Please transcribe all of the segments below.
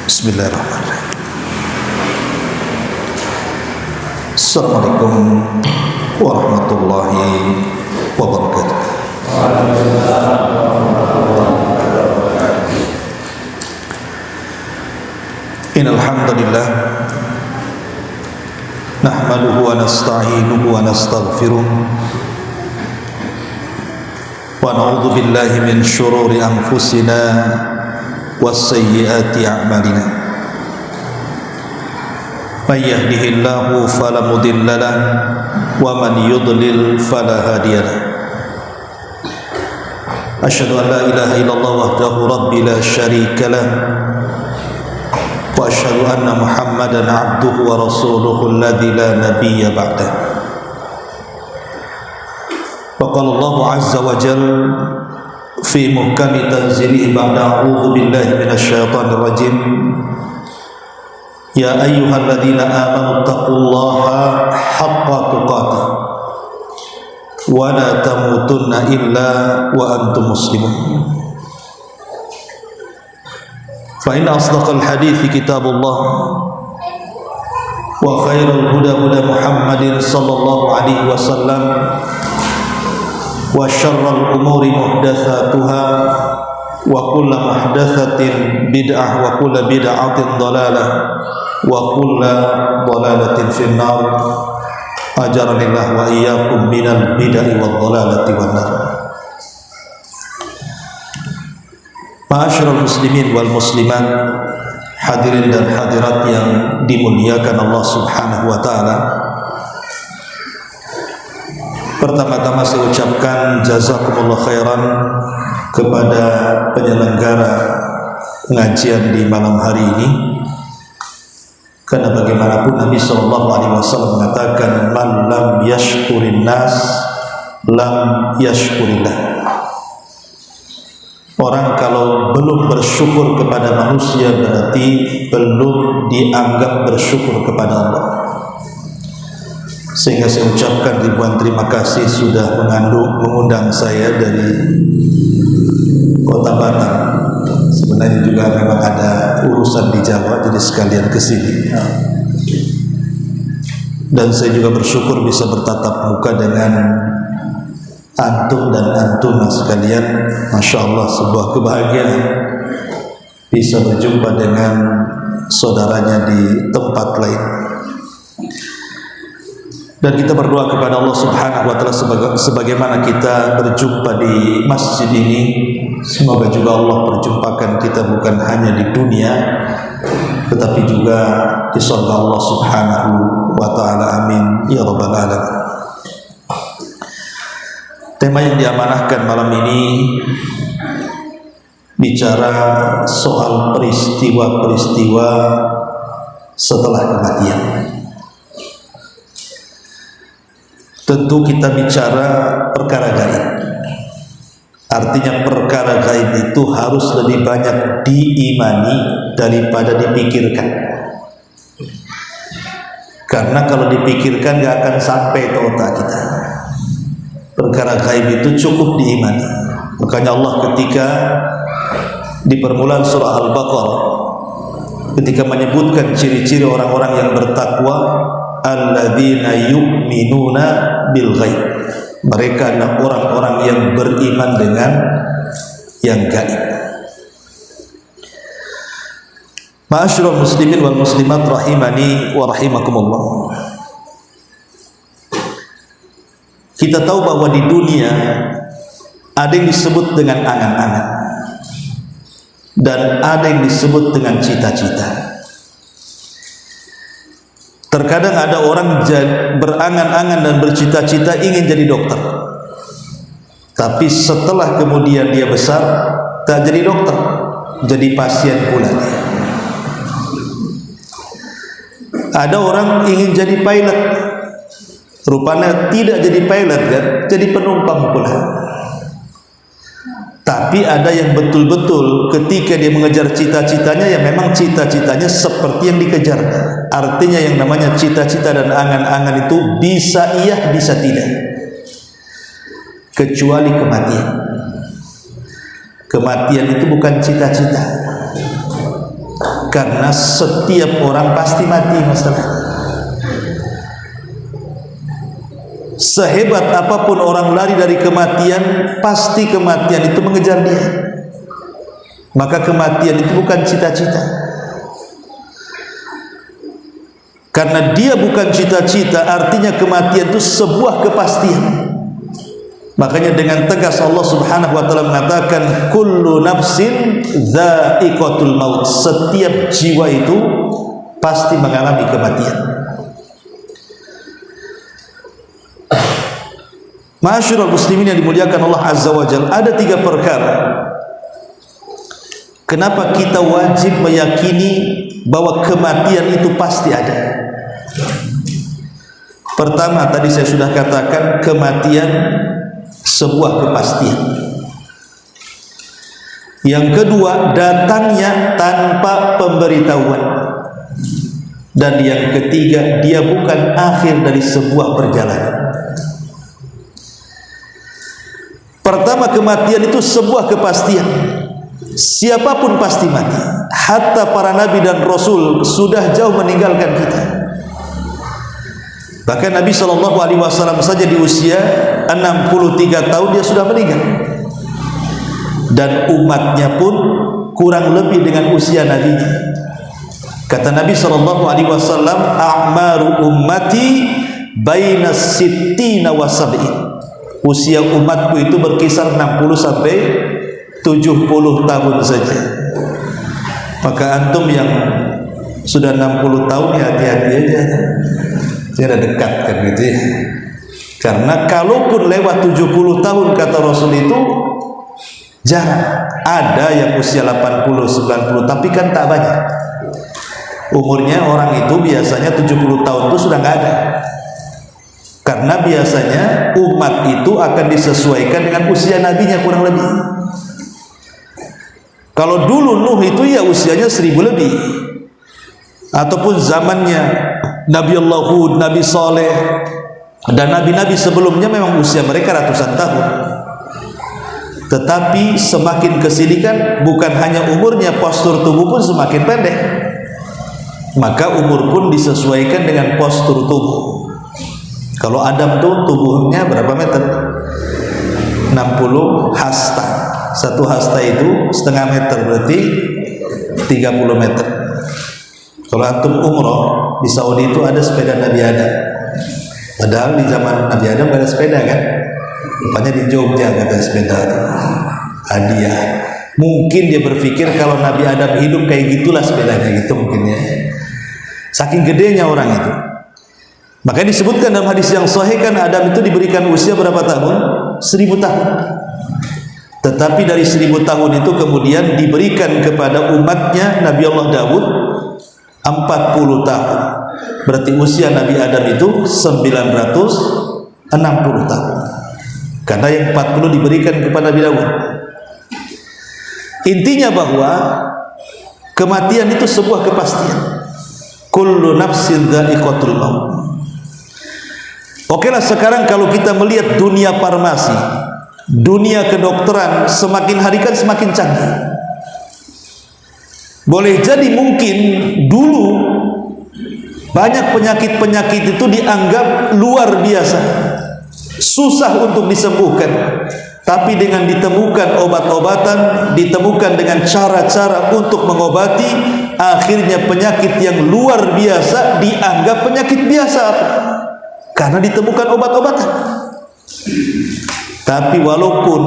Bismillahirrahmanirrahim. Assalamualaikum warahmatullahi wabarakatuh. Innal hamdalillah nahmaduhu wa nasta'inuhu wa nastaghfiruh wa na'udzu billahi min syururi anfusina wasayyiati a'malina. May yahdihillahu fala mudilla lahu wa man yudlil fala hadiya lahu. Asyhadu an la ilaha illallah wahdahu rabbi la syarika lahu wa asyhadu anna Muhammadan abduhu wa rasuluhu alladzi la nabiyya ba'dahu. Wa qala Allahu azza wa jalla fi muhkami tanzilihi ba'da a'udzu billahi minasy syaithanir rajim. Ya ayyuhalladzina amanu taqullaha haqqa tuqatih wa la tamutunna illa wa antum muslimun. Fa inna asdaqal hadithi kitabullah wa khairal huda huda Muhammadin sallallahu alaihi wasallam wa syarrul umuri muhdatsatuha wa kullu muhdatsatin bid'ah wa kullu bid'atin dhalalah wa kullu dhalalatin finnar. Ajaranillah wa iyyakum minal bid'ah wad dhalalati wan nar. Ma'asyiral muslimin wal muslimat, hadirin dan hadirat yang dimuliakan Allah Subhanahu wa taala. Pertama-tama saya ucapkan jazakumullah khairan kepada penyelenggara pengajian di malam hari ini, karena bagaimanapun Nabi SAW mengatakan man lam yashkurin nas lam yashkurillah. Orang kalau belum bersyukur kepada manusia berarti belum dianggap bersyukur kepada Allah. Sehingga saya ucapkan ribuan terima kasih sudah mengundang saya dari Kota Batam. Sebenarnya juga memang ada urusan di Jawa, jadi sekalian ke sini. Dan saya juga bersyukur bisa bertatap muka dengan antum dan antuna sekalian. Masya Allah, sebuah kebahagiaan bisa berjumpa dengan saudaranya di tempat lain. Dan kita berdoa kepada Allah Subhanahu wa taala sebagaimana kita berjumpa di masjid ini, semoga juga Allah perjumpakan kita bukan hanya di dunia tetapi juga di surga Allah Subhanahu wa taala. Amin ya rabbal alamin. Tema yang diamanahkan malam ini bicara soal peristiwa-peristiwa setelah kematian. Tentu kita bicara perkara gaib. Artinya perkara gaib itu harus lebih banyak diimani daripada dipikirkan. Karena kalau dipikirkan gak akan sampai ke otak kita. Perkara gaib itu cukup diimani. Makanya Allah ketika di permulaan surah Al-Baqarah, ketika menyebutkan ciri-ciri orang-orang yang bertakwa, alladzina yu'minuna bil ghaib, mereka adalah orang-orang yang beriman dengan yang gaib. Ma'asyiral muslimin wal muslimat rahimani wa rahimakumullah. Kita tahu bahwa di dunia ada yang disebut dengan angan-angan dan ada yang disebut dengan cita-cita. Terkadang ada orang berangan-angan dan bercita-cita ingin jadi dokter, tapi setelah kemudian dia besar tak jadi dokter, jadi pasien pula. Ada orang ingin jadi pilot, rupanya tidak jadi pilot kan, jadi penumpang pula. Tapi ada yang betul-betul ketika dia mengejar cita-citanya, ya memang cita-citanya seperti yang dikejar. Artinya yang namanya cita-cita dan angan-angan itu bisa iya, bisa tidak. Kecuali kematian. Kematian itu bukan cita-cita. Karena setiap orang pasti mati masalah. Sehebat apapun orang lari dari kematian, pasti kematian itu mengejar dia. Maka kematian itu bukan cita-cita. Karena dia bukan cita-cita, artinya kematian itu sebuah kepastian. Makanya dengan tegas Allah Subhanahu wa taala mengatakan kullu nafsin dha'iqatul maut. Setiap jiwa itu pasti mengalami kematian. Ma'asyiral muslimin yang dimuliakan Allah Azza wa Jalla, ada 3 perkara kenapa kita wajib meyakini bahwa kematian itu pasti ada. Pertama, tadi saya sudah katakan, kematian sebuah kepastian. Yang kedua, datangnya tanpa pemberitahuan. Dan yang ketiga, dia bukan akhir dari sebuah perjalanan. Pertama, kematian itu sebuah kepastian. Siapapun pasti mati. Hatta para nabi dan rasul sudah jauh meninggalkan kita. Bahkan Nabi SAW saja di usia 63 tahun dia sudah meninggal. Dan umatnya pun kurang lebih dengan usia Nabi. Kata Nabi SAW, a'maru ummati baina sittina wa sab'in. Usia umatku itu berkisar 60 sampai 70 tahun saja. Maka antum yang sudah 60 tahun ya hati-hati aja. Tidak dekat kan gitu ya. Karena kalaupun lewat 70 tahun kata Rasul itu jarang. Ada yang usia 80, 90, tapi kan tak banyak. Umurnya orang itu biasanya 70 tahun itu sudah nggak ada. Karena biasanya umat itu akan disesuaikan dengan usia nabinya kurang lebih. Kalau dulu Nuh itu ya usianya 1000 lebih. Ataupun zamannya Nabi Allah Hud, Nabi Saleh dan nabi-nabi sebelumnya memang usia mereka ratusan tahun. Tetapi semakin kesilikan bukan hanya umurnya, postur tubuh pun semakin pendek. Maka umur pun disesuaikan dengan postur tubuh. Kalau Adam tuh tubuhnya berapa meter? 60 hasta. 1 hasta itu setengah meter, berarti 30 meter. Kalau antum umroh di Saudi itu ada sepeda Nabi Adam. Padahal di zaman Nabi Adam gak ada sepeda kan? Rupanya di Jogja gak ada sepeda. Hadiah. Mungkin dia berpikir kalau Nabi Adam hidup kayak gitulah sepedanya gitu mungkinnya. Saking gedenya orang itu. Makanya disebutkan dalam hadis yang sahih kan Adam itu diberikan usia berapa tahun? 1000 tahun. Tetapi dari 1000 tahun itu kemudian diberikan kepada umatnya Nabi Allah Daud 40 tahun. Berarti usia Nabi Adam itu 960 tahun. Karena yang 40 diberikan kepada Nabi Daud. Intinya bahwa kematian itu sebuah kepastian. Kullu nafsin dha'iqatul maut. Okelah sekarang kalau kita melihat dunia farmasi, dunia kedokteran semakin hari kan semakin canggih. Boleh jadi mungkin dulu banyak penyakit-penyakit itu dianggap luar biasa, susah untuk disembuhkan. Tapi dengan ditemukan obat-obatan, ditemukan dengan cara-cara untuk mengobati, akhirnya penyakit yang luar biasa dianggap penyakit biasa karena ditemukan obat-obatan. Tapi walaupun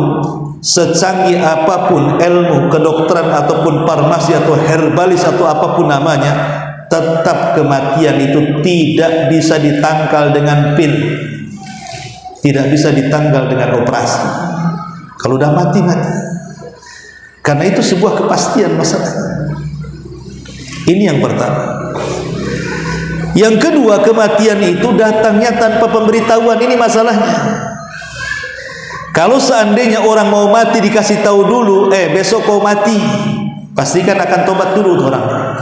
secanggih apapun ilmu kedokteran ataupun farmasi atau herbalis atau apapun namanya, tetap kematian itu tidak bisa ditangkal dengan pil, tidak bisa ditangkal dengan operasi. Kalau udah mati, mati. Karena itu sebuah kepastian masalah. Ini yang pertama. Yang kedua, kematian itu datangnya tanpa pemberitahuan. Ini masalahnya. Kalau seandainya orang mau mati dikasih tahu dulu, besok kau mati, pastikan akan tobat dulu orang.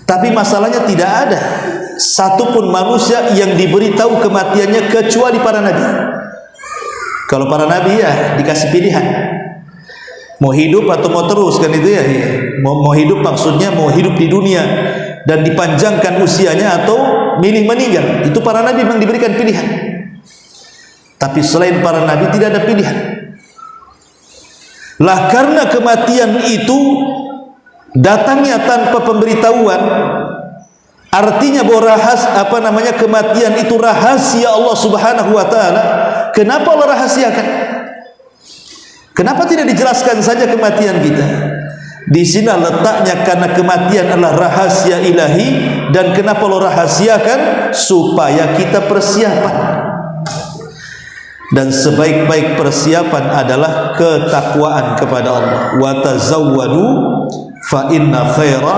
Tapi masalahnya tidak ada satupun manusia yang diberitahu kematiannya kecuali para nabi. Kalau para nabi ya dikasih pilihan, mau hidup atau mau terus kan itu ya. Mau hidup maksudnya mau hidup di dunia dan dipanjangkan usianya atau milih meninggal. Itu para nabi memang diberikan pilihan. Tapi selain para nabi tidak ada pilihan. Lah karena kematian itu datangnya tanpa pemberitahuan, artinya bahwa kematian itu rahasia Allah Subhanahu wa taala. Kenapa Allah rahasiakan? Kenapa tidak dijelaskan saja kematian kita? Di sini letaknya, karena kematian adalah rahasia ilahi. Dan kenapa Allah rahasiakan? Supaya kita persiapan. Dan sebaik-baik persiapan adalah ketakwaan kepada Allah. Wa tazawwadu fa inna khaira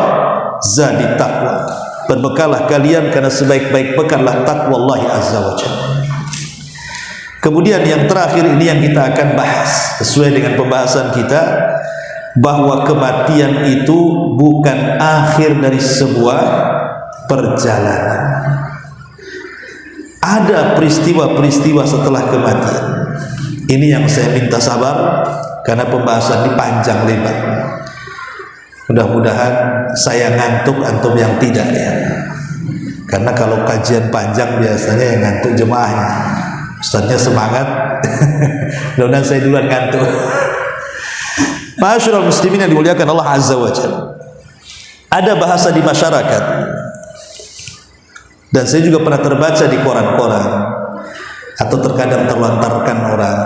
zadi taqwa. Berbekalah kalian karena sebaik-baik bekallah takwa Allah azza wa jalla. Kemudian yang terakhir ini yang kita akan bahas sesuai dengan pembahasan kita, bahwa kematian itu bukan akhir dari sebuah perjalanan. Ada peristiwa-peristiwa setelah kematian. Ini yang saya minta sabar karena pembahasan ini panjang lebar. Mudah-mudahan saya ngantuk, antum yang tidak ya. Karena kalau kajian panjang biasanya yang ngantuk jemaahnya. Ustaznya semangat. Mudah-mudahan saya duluan ngantuk. Ma'asyiral muslimin yang dimuliakan Allah azza wa jalla. Ada bahasa di masyarakat, dan saya juga pernah terbaca di koran-koran atau terkadang terlontarkan orang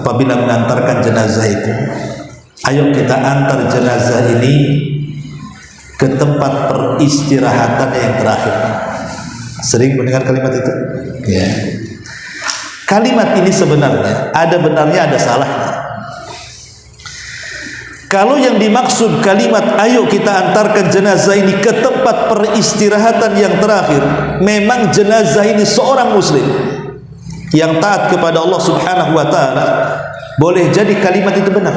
apabila mengantarkan jenazah itu, ayo kita antar jenazah ini ke tempat peristirahatan yang terakhir. Sering mendengar kalimat itu? Ya. Kalimat ini sebenarnya ada benarnya, ada salahnya. Kalau yang dimaksud kalimat ayo kita antarkan jenazah ini ke tempat peristirahatan yang terakhir, memang jenazah ini seorang muslim yang taat kepada Allah Subhanahu wa taala, boleh jadi kalimat itu benar.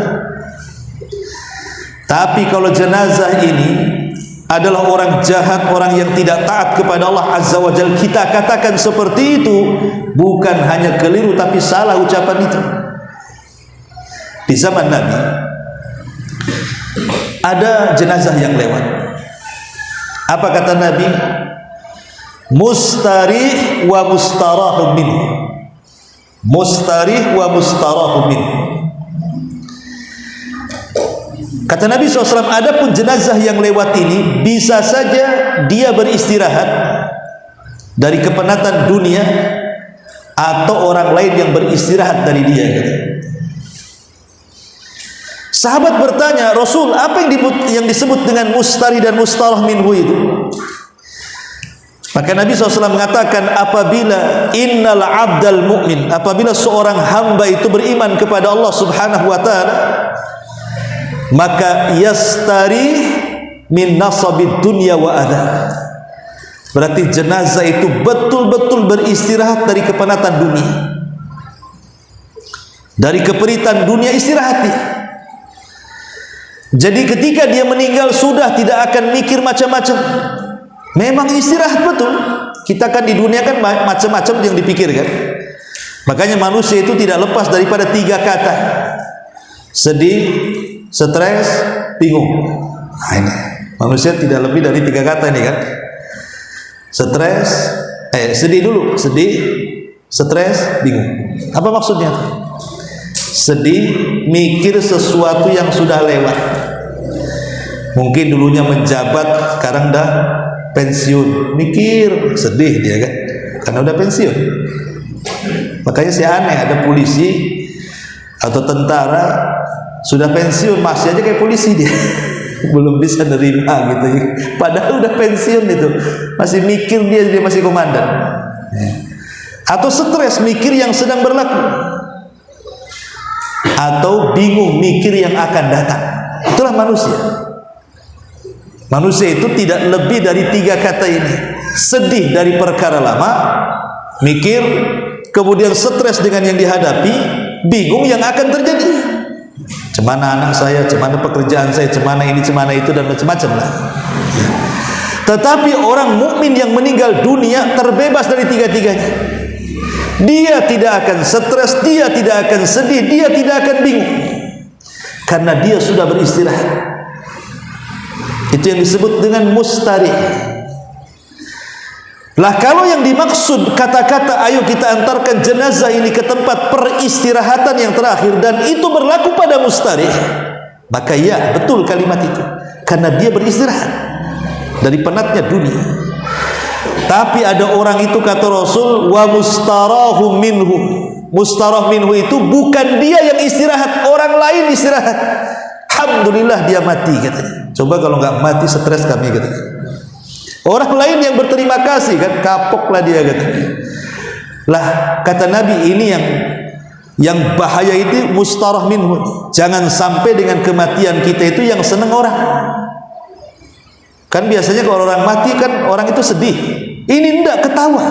Tapi kalau jenazah ini adalah orang jahat, orang yang tidak taat kepada Allah Azza wa Jalla, kita katakan seperti itu, bukan hanya keliru tapi salah ucapan itu. Di zaman Nabi ada jenazah yang lewat. Apa kata Nabi? Mustarih wa mustarahun minhu. Mustarih wa mustarahun minhu. Kata Nabi SAW, adapun jenazah yang lewat ini bisa saja dia beristirahat dari kepenatan dunia, atau orang lain yang beristirahat dari dia. Sahabat bertanya, Rasul, apa yang disebut dengan mustari dan mustarah minhu itu? Maka Nabi SAW mengatakan, apabila innal abdal mu'min, apabila seorang hamba itu beriman kepada Allah Subhanahu wa ta'ala, maka yastari min nasabid dunya wa adha. Berarti jenazah itu betul-betul beristirahat dari kepenatan dunia, dari keperitan dunia, istirahat dia. Jadi ketika dia meninggal sudah tidak akan mikir macam-macam. Memang istirahat betul. Kita kan di dunia kan macam-macam yang dipikirkan. Makanya manusia itu tidak lepas daripada 3 kata: sedih, stres, bingung. Nah, ini manusia tidak lebih dari 3 kata ini kan. Stres, sedih dulu, sedih, stres, bingung. Apa maksudnya? Sedih, mikir sesuatu yang sudah lewat. Mungkin dulunya menjabat, sekarang dah pensiun, mikir, sedih dia kan, karena udah pensiun. Makanya saya aneh, ada polisi atau tentara sudah pensiun masih aja kayak polisi dia. Belum bisa nerima gitu. Padahal udah pensiun itu, masih mikir dia masih komandan. Atau stres, mikir yang sedang berlaku. Atau bingung, mikir yang akan datang. Itulah manusia. Manusia itu tidak lebih dari 3 kata ini: sedih dari perkara lama, mikir, kemudian stres dengan yang dihadapi, bingung yang akan terjadi. Cemana anak saya, cemana pekerjaan saya, cemana ini, cemana itu, dan macam-macam lah. Tetapi orang mukmin yang meninggal dunia terbebas dari 3-tiganya. Dia tidak akan stres, dia tidak akan sedih, dia tidak akan bingung, karena dia sudah beristirahat. Itu yang disebut dengan mustarih. Lah kalau yang dimaksud kata-kata ayo kita antarkan jenazah ini ke tempat peristirahatan yang terakhir, dan itu berlaku pada mustarih, maka ya betul kalimat itu, karena dia beristirahat dari penatnya dunia. Tapi ada orang itu, kata Rasul, wa mustarahu minhu. Mustarah minhu itu bukan dia yang istirahat, orang lain istirahat. Alhamdulillah dia mati, katanya. Coba kalau nggak mati stres kami, katanya. Orang lain yang berterima kasih, kan kapoklah dia, katanya. Lah kata Nabi, ini yang bahaya itu mustarah minhu. Jangan sampai dengan kematian kita itu yang seneng orang. Kan biasanya kalau orang mati kan orang itu sedih. Ini enggak, ketawa.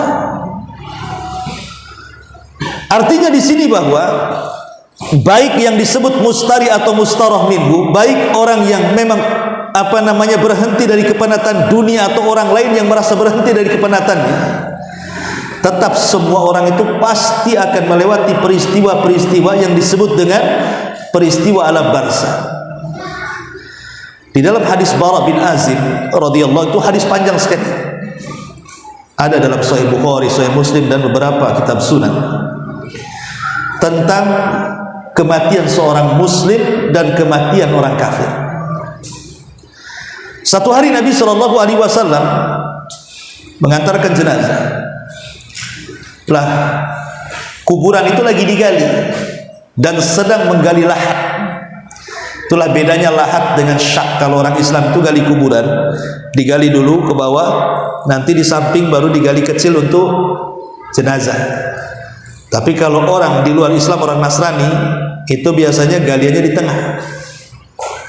Artinya di sini bahwa baik yang disebut mustari atau mustarah minhu, baik orang yang memang berhenti dari kepenatan dunia atau orang lain yang merasa berhenti dari kepenatannya, tetap semua orang itu pasti akan melewati peristiwa-peristiwa yang disebut dengan peristiwa alam barzakh. Di dalam hadis Bara bin Azib radhiyallahu, itu hadis panjang sekali, ada dalam Sahih Bukhari, Sahih Muslim dan beberapa kitab sunan, tentang kematian seorang muslim dan kematian orang kafir. Satu hari Nabi SAW mengantarkan jenazah. Lah kuburan itu lagi digali dan sedang menggali lahat. Itulah bedanya lahat dengan syak. Kalau orang Islam itu gali kuburan, digali dulu ke bawah, nanti di samping baru digali kecil untuk jenazah. Tapi kalau orang di luar Islam, orang Nasrani, itu biasanya galiannya di tengah.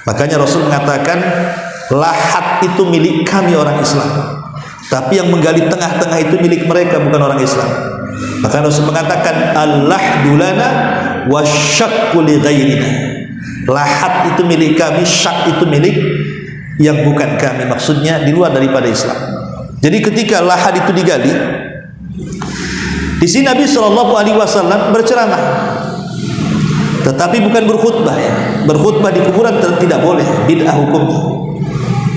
Makanya Rasul mengatakan lahat itu milik kami orang Islam, tapi yang menggali tengah-tengah itu milik mereka, bukan orang Islam. Maka Rasul mengatakan al-lahdu lana wasyakku li ghairina. Lahat itu milik kami, syak itu milik yang bukan kami, maksudnya di luar daripada Islam. Jadi ketika lahat itu digali, di sini Nabi SAW berceramah, tetapi bukan berkhutbah, ya. Berkhutbah di kuburan tidak boleh, bid'ah hukumnya.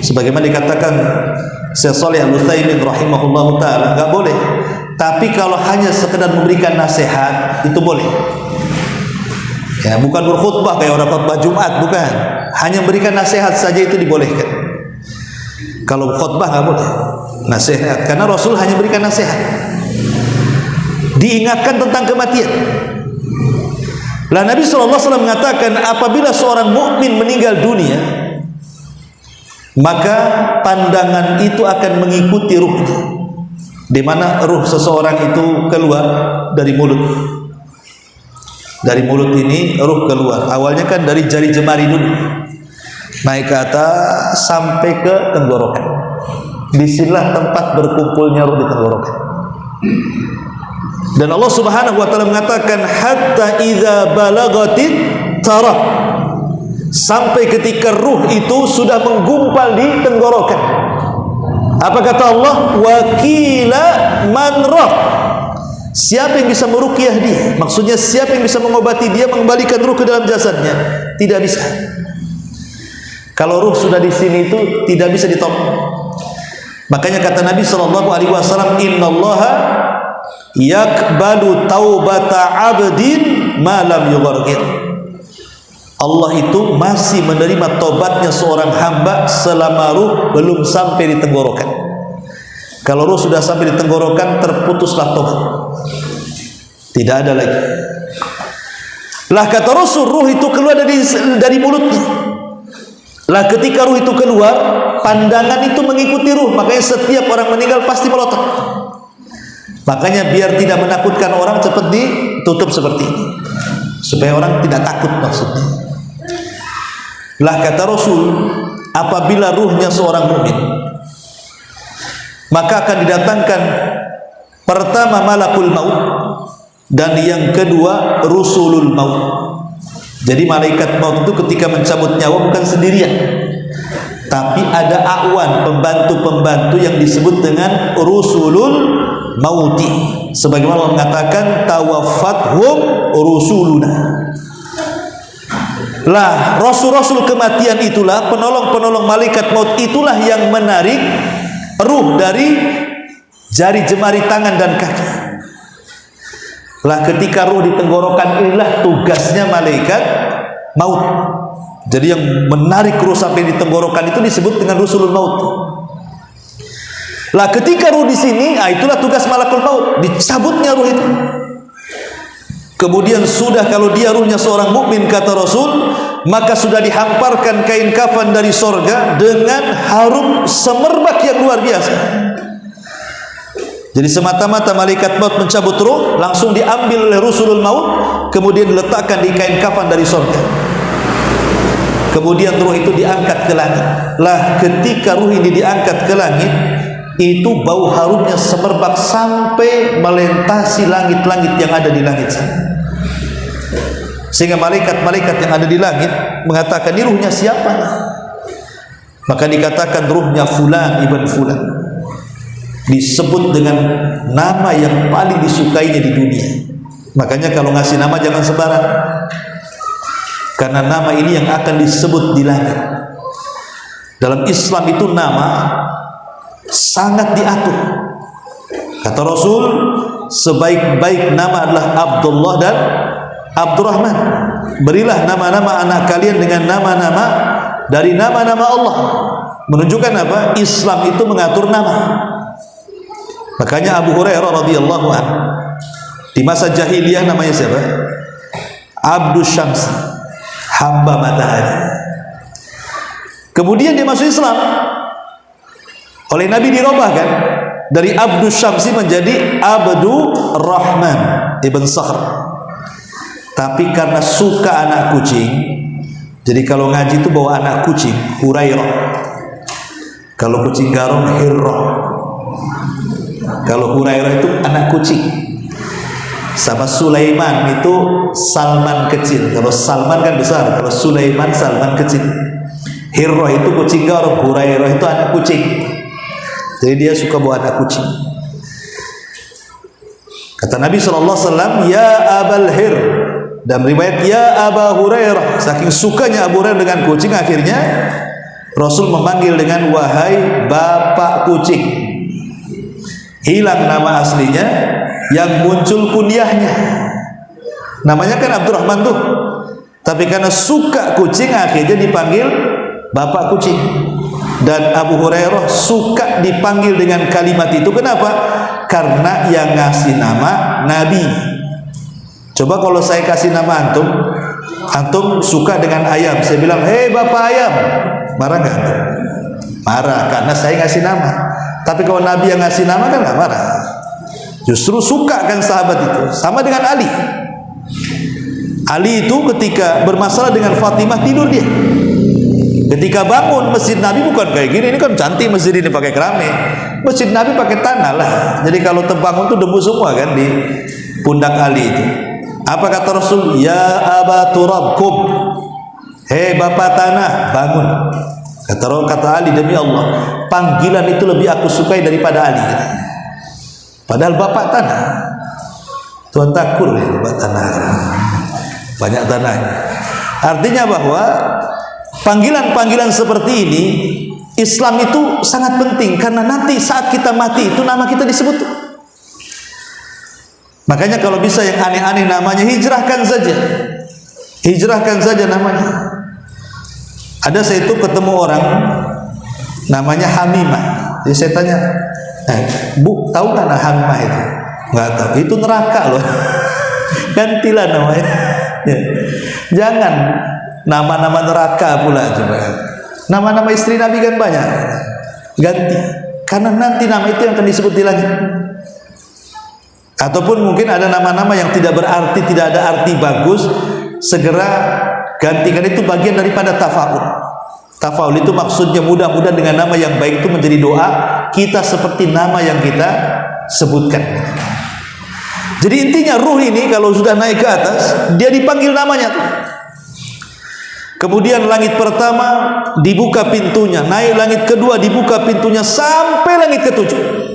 Sebagaimana dikatakan Syekh Shalih Al-Utsaimin rahimahullahu taala, enggak boleh. Tapi kalau hanya sekedar memberikan nasihat itu boleh. Ya, bukan berkhutbah kayak orang khutbah Jumat, bukan. Hanya memberikan nasihat saja itu dibolehkan. Kalau khutbah enggak boleh. Nasihat, karena Rasul hanya berikan nasihat. Diingatkan tentang kematian. Lah Nabi SAW mengatakan apabila seorang mukmin meninggal dunia, maka pandangan itu akan mengikuti ruhnya. Di mana ruh seseorang itu keluar dari mulut. Dari mulut ini ruh keluar. Awalnya kan dari jari jemari dulu, naik ke atas sampai ke tenggorokan. Disinilah tempat berkumpulnya ruh di tenggorokan. Dan Allah Subhanahu wa taala mengatakan hatta idza balagatit tarah, sampai ketika ruh itu sudah menggumpal di tenggorokan. Apa kata Allah? Wakila man rah, siapa yang bisa meruqyah dia? Maksudnya siapa yang bisa mengobati dia, mengembalikan ruh ke dalam jasadnya? Tidak bisa. Kalau ruh sudah di sini itu tidak bisa ditolong. Makanya kata Nabi SAW, innallaha yakbalu taubata abdin ma lam yughargir. Allah itu masih menerima tobatnya seorang hamba selama ruh belum sampai di tenggorokan. Kalau ruh sudah sampai di tenggorokan, terputuslah tobat, tidak ada lagi. Lah kata Rasul, ruh itu keluar dari mulutnya. Lah ketika ruh itu keluar, pandangan itu mengikuti ruh. Makanya setiap orang meninggal pasti melotot. Makanya biar tidak menakutkan orang, cepat ditutup seperti ini, supaya orang tidak takut maksudnya. Lah kata Rasul, apabila ruhnya seorang mukmin, maka akan didatangkan pertama malakul maut, dan yang kedua rusulul maut. Jadi malaikat maut itu ketika mencabut nyawa bukan sendirian, tapi ada awan, pembantu-pembantu yang disebut dengan rusulul mauti. Sebagaimana Allah mengatakan tawaffathum rusuluna. Lah, rasul-rasul kematian itulah, penolong-penolong malaikat maut itulah yang menarik ruh dari jari jemari tangan dan kaki. Lah, ketika ruh di tenggorokan inilah tugasnya malaikat maut. Jadi yang menarik ruh sampai di tenggorokan itu disebut dengan rusulul maut. Lah, ketika ruh di sini, itulah tugas malakul maut, dicabutnya ruh itu. Kemudian sudah, kalau dia ruhnya seorang mukmin kata Rasul, maka sudah dihamparkan kain kafan dari sorga dengan harum semerbak yang luar biasa. Jadi semata-mata malaikat maut mencabut ruh, langsung diambil oleh rusulul maut, kemudian diletakkan di kain kafan dari sorga. Kemudian ruh itu diangkat ke langit. Lah, ketika ruh ini diangkat ke langit, itu bau harumnya semerbak sampai melintasi langit-langit yang ada di langit sana. Sehingga malaikat-malaikat yang ada di langit mengatakan, ini ruhnya siapa? Maka dikatakan ruhnya fulan ibn fulan. Disebut dengan nama yang paling disukainya di dunia. Makanya kalau ngasih nama jangan sembarang, karena nama ini yang akan disebut di langit. Dalam Islam itu nama sangat diatur. Kata Rasul, sebaik-baik nama adalah Abdullah dan Abdurrahman. Berilah nama-nama anak kalian dengan nama-nama dari nama-nama Allah. Menunjukkan apa? Islam itu mengatur nama. Makanya Abu Hurairah radhiyallahu anhu di masa jahiliyah namanya siapa? Abdus Syams, hamba matahari. Kemudian dia masuk Islam. Oleh Nabi dirubah kan, dari Abdus Syamsi menjadi Abdur Rahman ibn Sakhr. Tapi karena suka anak kucing, jadi kalau ngaji itu bawa anak kucing, Hurairah. Kalau kucing garong, Hirrah. Kalau Hurairah itu anak kucing. Sama Sulaiman itu Salman kecil. Kalau Salman kan besar, kalau Sulaiman Salman kecil. Hirrah itu kucing garong, Hurairah itu anak kucing. Jadi dia suka bawa anak kucing. Kata Nabi SAW, ya Abal Hir. Dan riwayat ya Aba Hurairah. Saking sukanya Abu Hurairah dengan kucing, akhirnya Rasul memanggil dengan wahai bapak kucing. Hilang nama aslinya, yang muncul kunyahnya. Namanya kan Abdurrahman tuh, tapi karena suka kucing akhirnya dipanggil bapak kucing. Dan Abu Hurairah suka dipanggil dengan kalimat itu. Kenapa? Karena yang ngasih nama Nabi. Coba kalau saya kasih nama antum, antum suka dengan ayam, saya bilang, hei bapak ayam, marah nggak antum? Marah, karena saya ngasih nama. Tapi kalau Nabi yang ngasih nama kan nggak marah, justru suka kan sahabat itu. Sama dengan Ali. Ali itu ketika bermasalah dengan Fatimah, tidur dia. Ketika bangun masjid Nabi bukan kayak gini, ini kan cantik masjid ini pakai keramik. Masjid Nabi pakai tanah lah. Jadi kalau terbangun tuh debu semua kan di pundak Ali itu. Apa kata Rasul? Ya Aba Turab kum. Hei bapak tanah, bangun. Kata Ali, demi Allah, panggilan itu lebih aku sukai daripada Ali. Padahal bapak tanah. Tuan takur ya bapak tanah. Banyak tanahnya. Artinya bahwa panggilan-panggilan seperti ini Islam itu sangat penting, karena nanti saat kita mati itu nama kita disebut. Makanya kalau bisa yang aneh-aneh namanya hijrahkan saja. Hijrahkan saja namanya. Ada saya itu ketemu orang namanya Hamimah. Jadi saya tanya, Bu, tahu nggak Hamimah itu? Nggak tahu. Itu neraka loh. Gantilah namanya. Jangan nama-nama neraka pula coba. Nama-nama istri Nabi kan banyak. Ganti. Karena nanti nama itu yang akan disebut di langit. Ataupun mungkin ada nama-nama yang tidak berarti, tidak ada arti bagus, segera gantikan. Itu bagian daripada tafaul. Tafaul itu maksudnya mudah-mudahan dengan nama yang baik itu menjadi doa kita seperti nama yang kita sebutkan. Jadi intinya ruh ini kalau sudah naik ke atas, dia dipanggil namanya. Kemudian langit pertama dibuka pintunya, naik langit kedua dibuka pintunya sampai langit ketujuh.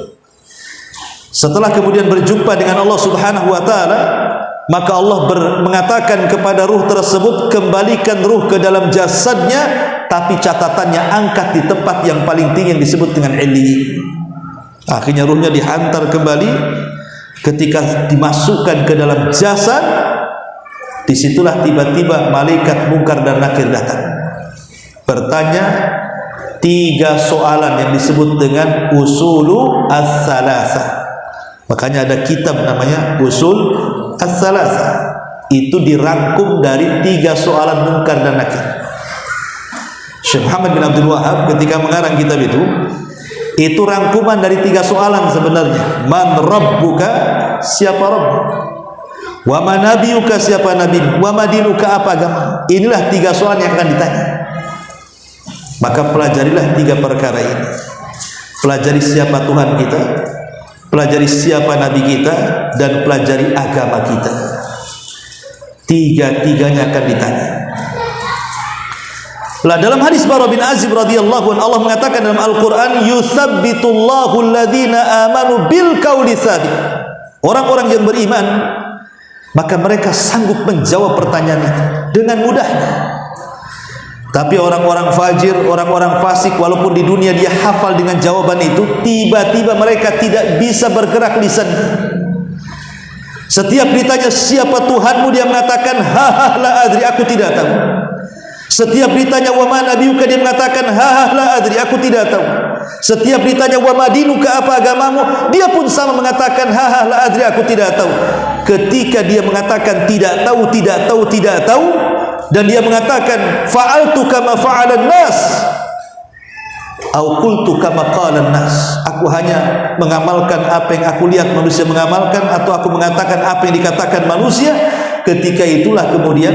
Setelah kemudian berjumpa dengan Allah Subhanahu wa taala, maka Allah mengatakan kepada ruh tersebut, kembalikan ruh ke dalam jasadnya, tapi catatannya angkat di tempat yang paling tinggi yang disebut dengan Illiyin. Akhirnya ruhnya dihantar kembali. Ketika dimasukkan ke dalam jasad, disitulah tiba-tiba malaikat Munkar dan Nakir datang, bertanya 3 soalan yang disebut dengan usulu as-salasa. Makanya ada kitab namanya Usul as-salasa. Itu dirangkum dari 3 soalan Munkar dan Nakir. Syekh Muhammad bin Abdul Wahab ketika mengarang kitab itu rangkuman dari 3 soalan sebenarnya. Man rabbuka, siapa Rabb? Wa ma nabiyuka, siapa nabi? Wa ma dinuka, apa agama? Inilah 3 soalan yang akan ditanya. Maka pelajarilah 3 perkara ini. Pelajari siapa Tuhan kita, pelajari siapa nabi kita, dan pelajari agama kita. 3-tiganya akan ditanya. Lah dalam hadis Bara bin Azib radhiyallahu anhu, Allah mengatakan dalam Al-Qur'an, yutsabbitullahu alladhina amanu bil qauli tsabit. Orang-orang yang beriman, maka mereka sanggup menjawab pertanyaan itu dengan mudahnya. Tapi orang-orang fajir, orang-orang fasik, walaupun di dunia dia hafal dengan jawaban itu, tiba-tiba mereka tidak bisa bergerak lisannya. Setiap ditanya siapa Tuhanmu, dia mengatakan ha la adri, aku tidak tahu. Setiap ditanya wa ma nabiyuka, dia mengatakan ha la adri, aku tidak tahu. Setiap ditanya wa ma dinuka, apa agamamu, dia pun sama mengatakan ha la adri, aku tidak tahu. Ketika dia mengatakan tidak tahu, tidak tahu, tidak tahu, dan dia mengatakan fa'altu kama fa'alan nas au qultu kama qalan nas, aku hanya mengamalkan apa yang aku lihat manusia mengamalkan, atau aku mengatakan apa yang dikatakan manusia. Ketika itulah kemudian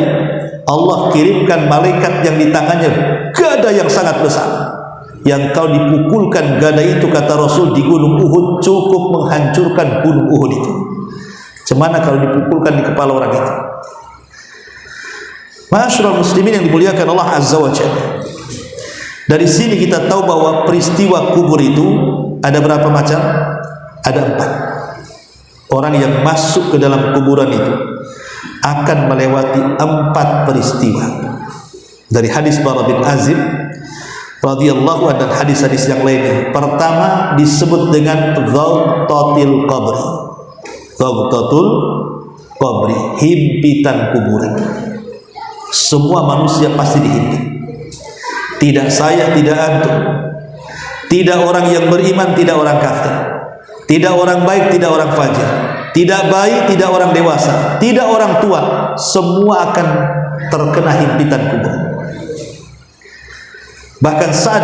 Allah kirimkan malaikat yang di tangannya gada yang sangat besar, yang kalau dipukulkan gada itu, kata Rasul, di gunung Uhud cukup menghancurkan gunung Uhud itu. Cemana kalau dipukulkan di kepala orang itu. Ma'asyiral muslimin yang dimuliakan Allah Azza wa Jalla, dari sini kita tahu bahwa peristiwa kubur itu ada berapa macam? Ada 4. Orang yang masuk ke dalam kuburan itu akan melewati 4 peristiwa. Dari hadis Bara bin Azib radhiyallahu anhu dan hadis-hadis yang lainnya. Pertama disebut dengan Dhawtatil Qabri. Dhawtatul Qabri, himpitan kuburan. Semua manusia pasti dihimpit. Tidak saya, tidak antum. Tidak orang yang beriman, tidak orang kafir. Tidak orang baik, tidak orang fajir. Tidak bayi, tidak orang dewasa, tidak orang tua. Semua akan terkena himpitan kubur. Bahkan Sa'd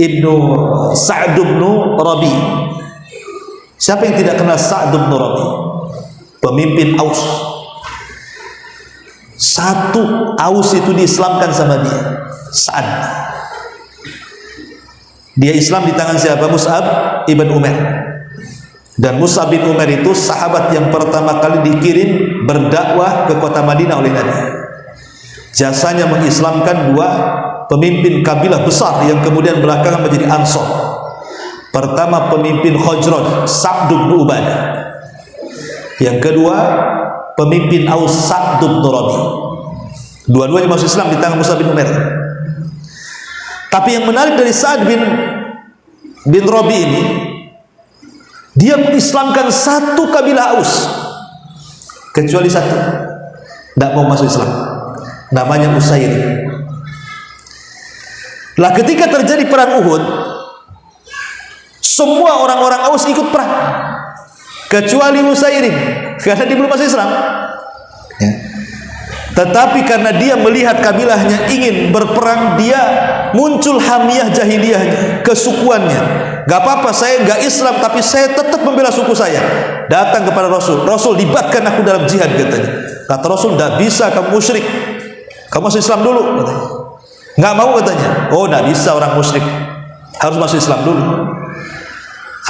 ibn Rabi. Siapa yang tidak kenal Sa'd ibn Rabi? Pemimpin Aus. Satu Aus itu diislamkan sama dia, Sa'd. Dia Islam di tangan siapa? Mus'ab ibn Umair. Dan Mus'ab bin Umair itu sahabat yang pertama kali dikirim berdakwah ke kota Madinah oleh Nabi. Jasanya mengislamkan 2 pemimpin kabilah besar yang kemudian belakangan menjadi Ansor. Pertama pemimpin Khazraj, Sa'd bin Ubadah. Yang kedua pemimpin Aus, Sa'd bin Rabi. Dua-duanya masuk Islam di tangan Mus'ab bin Umair. Tapi yang menarik dari Sa'd bin Rabi ini, dia mengislamkan 1 kabilah Aus, kecuali 1 tidak mau masuk Islam, namanya Usairi. Lah ketika terjadi perang Uhud, semua orang-orang Aus ikut perang, kecuali Usairi, karena dia belum masuk Islam ya. Tetapi karena dia melihat kabilahnya ingin berperang, dia muncul hamiyah jahiliyahnya, kesukuannya. Gak apa-apa, saya gak Islam, tapi saya tetap membela suku saya. Datang kepada Rasul, Rasul, libatkan aku dalam jihad, katanya. Kata Rasul, gak bisa, kamu musyrik, kamu masuk Islam dulu, katanya. Gak mau, katanya. Oh, gak bisa orang musyrik, harus masuk Islam dulu.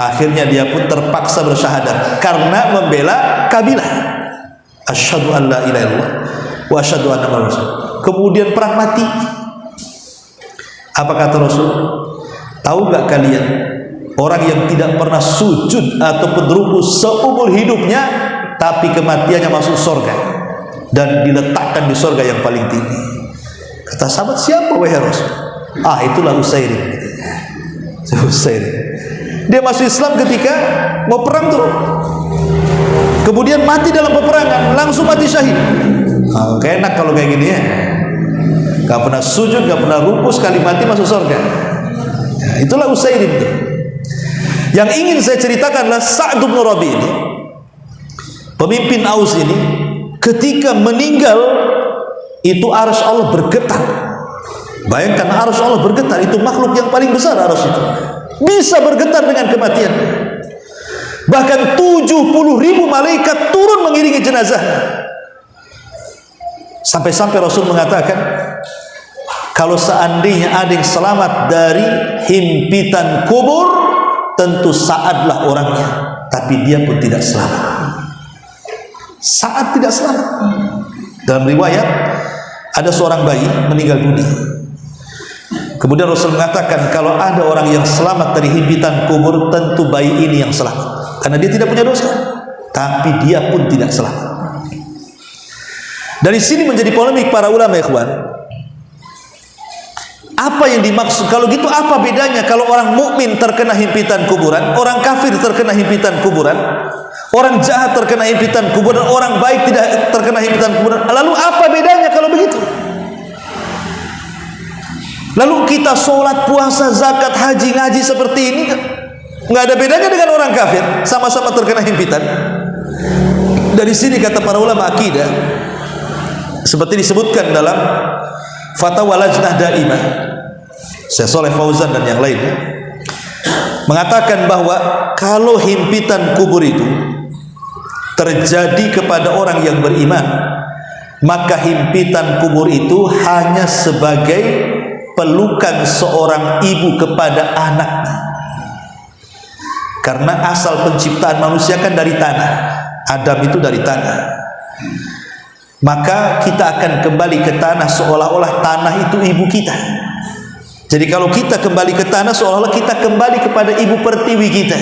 Akhirnya dia pun terpaksa bersyahadat karena membela kabilah. Asyhadu an la ilaha illallah wa asyhadu anna Muhammadar Rasul. Kemudian perang mati. Apa kata Rasul? Tahu gak kalian, orang yang tidak pernah sujud ataupun ruku seumur hidupnya tapi kematiannya masuk surga dan diletakkan di surga yang paling tinggi. Kata sahabat, siapa wahai Rasul? Itulah Usairim. Usairim. Dia masuk Islam ketika mau perang turun, kemudian mati dalam peperangan, langsung mati syahid. Enak kalau kayak gini ya. Gak pernah sujud, gak pernah ruku, sekali mati masuk surga. Itulah Usairim. Yang ingin saya ceritakan adalah Sa'd bin Rabi ini, pemimpin Aus ini, ketika meninggal itu arsy Allah bergetar. Bayangkan arsy Allah bergetar, itu makhluk yang paling besar arsy itu. Bisa bergetar dengan kematian. Bahkan 70.000 malaikat turun mengiringi jenazah. Sampai-sampai Rasul mengatakan, kalau seandainya ada yang selamat dari himpitan kubur, tentu Sa'adlah orangnya, tapi dia pun tidak selamat. Sa'ad tidak selamat. Dalam riwayat ada seorang bayi meninggal dunia. Kemudian Rasul mengatakan, kalau ada orang yang selamat dari himpitan kubur, tentu bayi ini yang selamat, karena dia tidak punya dosa, tapi dia pun tidak selamat. Dari sini menjadi polemik para ulama, ikhwan. Apa yang dimaksud? Kalau gitu apa bedanya kalau orang mukmin terkena himpitan kuburan, orang kafir terkena himpitan kuburan, orang jahat terkena himpitan kuburan, orang baik tidak terkena himpitan kuburan? Lalu apa bedanya kalau begitu? Lalu kita sholat, puasa, zakat, haji, ngaji seperti ini, nggak ada bedanya dengan orang kafir, sama-sama terkena himpitan. Dari sini kata para ulama akidah, seperti disebutkan dalam Fatwa Lajnah Daimah, Syekh Shalih Fauzan dan yang lainnya, mengatakan bahwa kalau himpitan kubur itu terjadi kepada orang yang beriman, maka himpitan kubur itu hanya sebagai pelukan seorang ibu kepada anaknya. Karena asal penciptaan manusia kan dari tanah, Adam itu dari tanah, maka kita akan kembali ke tanah seolah-olah tanah itu ibu kita. Jadi kalau kita kembali ke tanah, seolah-olah kita kembali kepada ibu pertiwi kita.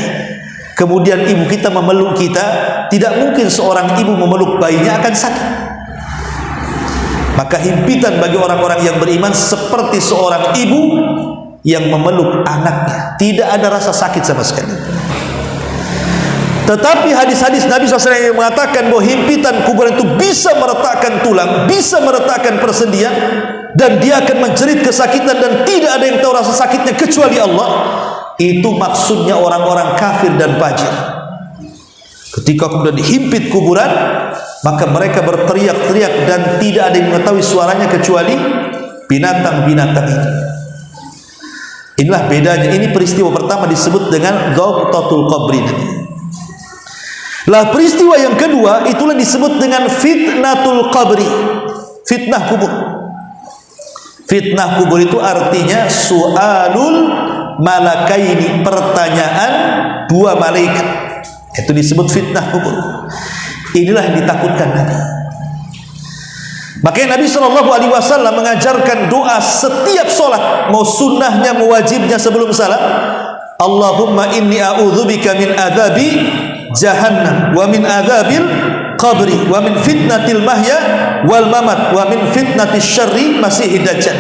Kemudian ibu kita memeluk kita. Tidak mungkin seorang ibu memeluk bayinya akan sakit. Maka himpitan bagi orang-orang yang beriman seperti seorang ibu yang memeluk anaknya, tidak ada rasa sakit sama sekali. Tetapi hadis-hadis Nabi SAW yang mengatakan bahwa himpitan kuburan itu bisa meretakkan tulang, bisa meretakkan persendian, dan dia akan menjerit kesakitan dan tidak ada yang tahu rasa sakitnya kecuali Allah. Itu maksudnya orang-orang kafir dan fajir. Ketika kemudian dihimpit kuburan, maka mereka berteriak-teriak dan tidak ada yang mengetahui suaranya kecuali binatang-binatang itu. Inilah bedanya. Ini peristiwa pertama disebut dengan Ghawtatul Qabri. Lah peristiwa yang kedua itulah disebut dengan fitnatul qabri, fitnah kubur. Fitnah kubur itu artinya su'alul malakaini, pertanyaan dua malaikat. Itu disebut fitnah kubur. Inilah yang ditakutkan Nabi. Makanya Nabi SAW mengajarkan doa setiap solat, mau sunnahnya, mau wajibnya sebelum salat. Allahumma inni a'udzubika min adzabi jahannam wa min adzabil qabri wa min fitnatil mahya wal mamat wa min fitnatis syarri masihid dajjal.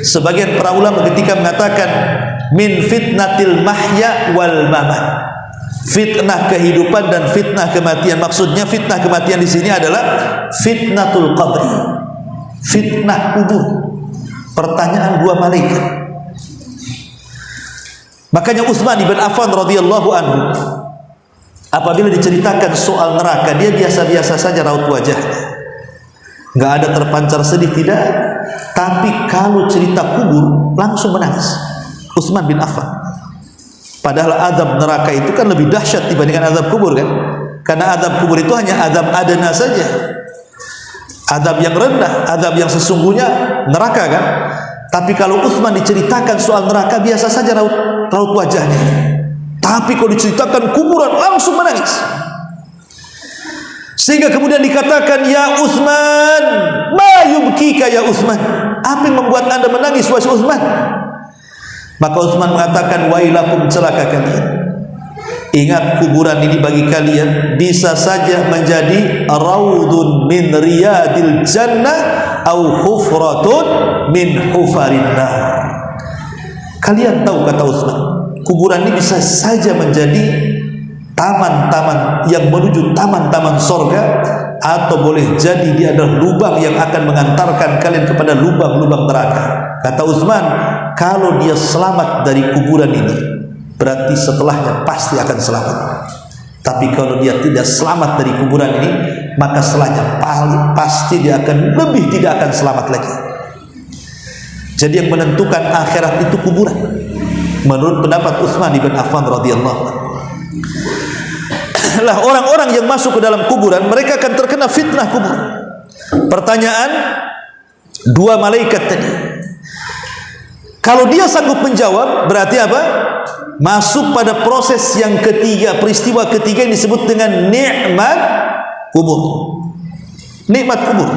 Sebagian para ulama ketika mengatakan min fitnatil mahya wal mamat, fitnah kehidupan dan fitnah kematian, maksudnya fitnah kematian di sini adalah fitnatul qabri, fitnah kubur, pertanyaan dua malaikat. Makanya Utsman bin Affan radhiyallahu anhu apabila diceritakan soal neraka, dia biasa-biasa saja raut wajahnya, nggak ada terpancar sedih, tidak. Tapi kalau cerita kubur langsung menangis Utsman bin Affan. Padahal azab neraka itu kan lebih dahsyat dibandingkan azab kubur kan? Karena azab kubur itu hanya azab adana saja, azab yang rendah, azab yang sesungguhnya neraka kan. Tapi kalau Utsman diceritakan soal neraka, biasa saja raut wajahnya. Tapi kalau diceritakan kuburan langsung menangis. Sehingga kemudian dikatakan, ya Utsman, ma yubkika ya Utsman, apa yang membuat anda menangis wahai Utsman? Maka Utsman mengatakan, wailakum, celaka kalian, Ingat, kuburan ini bagi kalian bisa saja menjadi raudun min riyadil jannah au hufratun min hufarin nar. Kalian tahu, kata Utsman, kuburan ini bisa saja menjadi taman-taman yang menuju taman-taman sorga, atau boleh jadi dia adalah lubang yang akan mengantarkan kalian kepada lubang-lubang neraka. Kata Utsman, kalau dia selamat dari kuburan ini, berarti setelahnya pasti akan selamat. Tapi kalau dia tidak selamat dari kuburan ini, maka setelahnya pasti dia akan lebih tidak akan selamat lagi. Jadi yang menentukan akhirat itu kuburan, menurut pendapat Utsman bin Affan radhiyallahu anhu. Lah, orang-orang yang masuk ke dalam kuburan, mereka akan terkena fitnah kubur. Pertanyaan dua malaikat tadi, kalau dia sanggup menjawab, berarti apa? Masuk pada proses yang ketiga, peristiwa ketiga yang disebut dengan nikmat kubur. Nikmat kubur.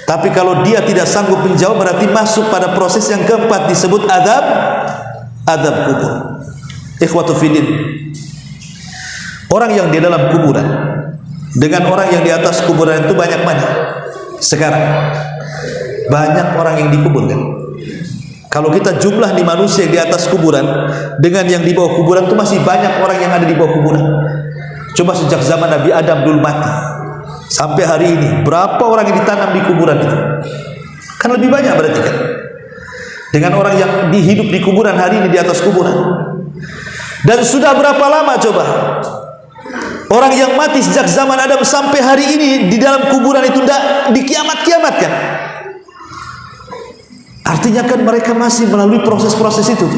Tapi kalau dia tidak sanggup menjawab, berarti masuk pada proses yang keempat, disebut azab kubur. Ikhwatu fillah, orang yang di dalam kuburan dengan orang yang di atas kuburan itu banyak mana? Sekarang banyak orang yang dikuburkan. Kalau kita jumlah di manusia yang di atas kuburan dengan yang di bawah kuburan, itu masih banyak orang yang ada di bawah kuburan. Coba sejak zaman Nabi Adam dulu mati sampai hari ini, berapa orang yang ditanam di kuburan itu? Kan lebih banyak berarti kan, dengan orang yang dihidup di kuburan hari ini di atas kuburan. Dan sudah berapa lama coba orang yang mati sejak zaman Adam sampai hari ini di dalam kuburan itu tidak dikiamat-kiamatkan? Artinya kan mereka masih melalui proses-proses itu.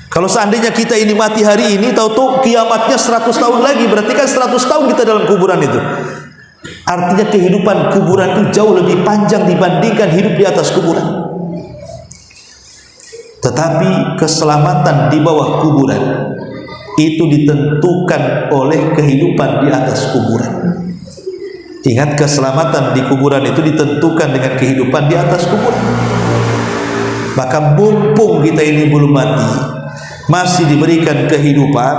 Kalau seandainya kita ini mati hari ini, tahu-tahu kiamatnya 100 tahun lagi, berarti kan 100 tahun kita dalam kuburan itu. Artinya kehidupan kuburan itu jauh lebih panjang dibandingkan hidup di atas kuburan. Tetapi keselamatan di bawah kuburan itu ditentukan oleh kehidupan di atas kuburan. Ingat, keselamatan di kuburan itu ditentukan dengan kehidupan di atas kuburan. Maka mumpung kita ini belum mati, masih diberikan kehidupan,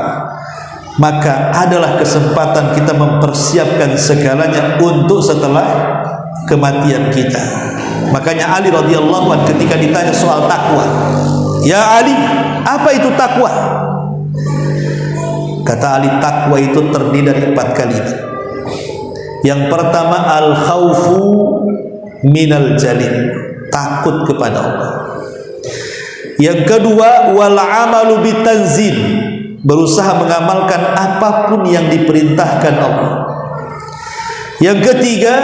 maka adalah kesempatan kita mempersiapkan segalanya untuk setelah kematian kita. Makanya Ali radhiyallahu anhu ketika ditanya soal takwa, "Ya Ali, apa itu takwa?" Kata Ali, takwa itu terdiri dari 4 kalimat. Yang pertama, al-khaufu minal jalil, takut kepada Allah. Yang kedua, wal amalu bitanzil, berusaha mengamalkan apapun yang diperintahkan Allah. Yang ketiga,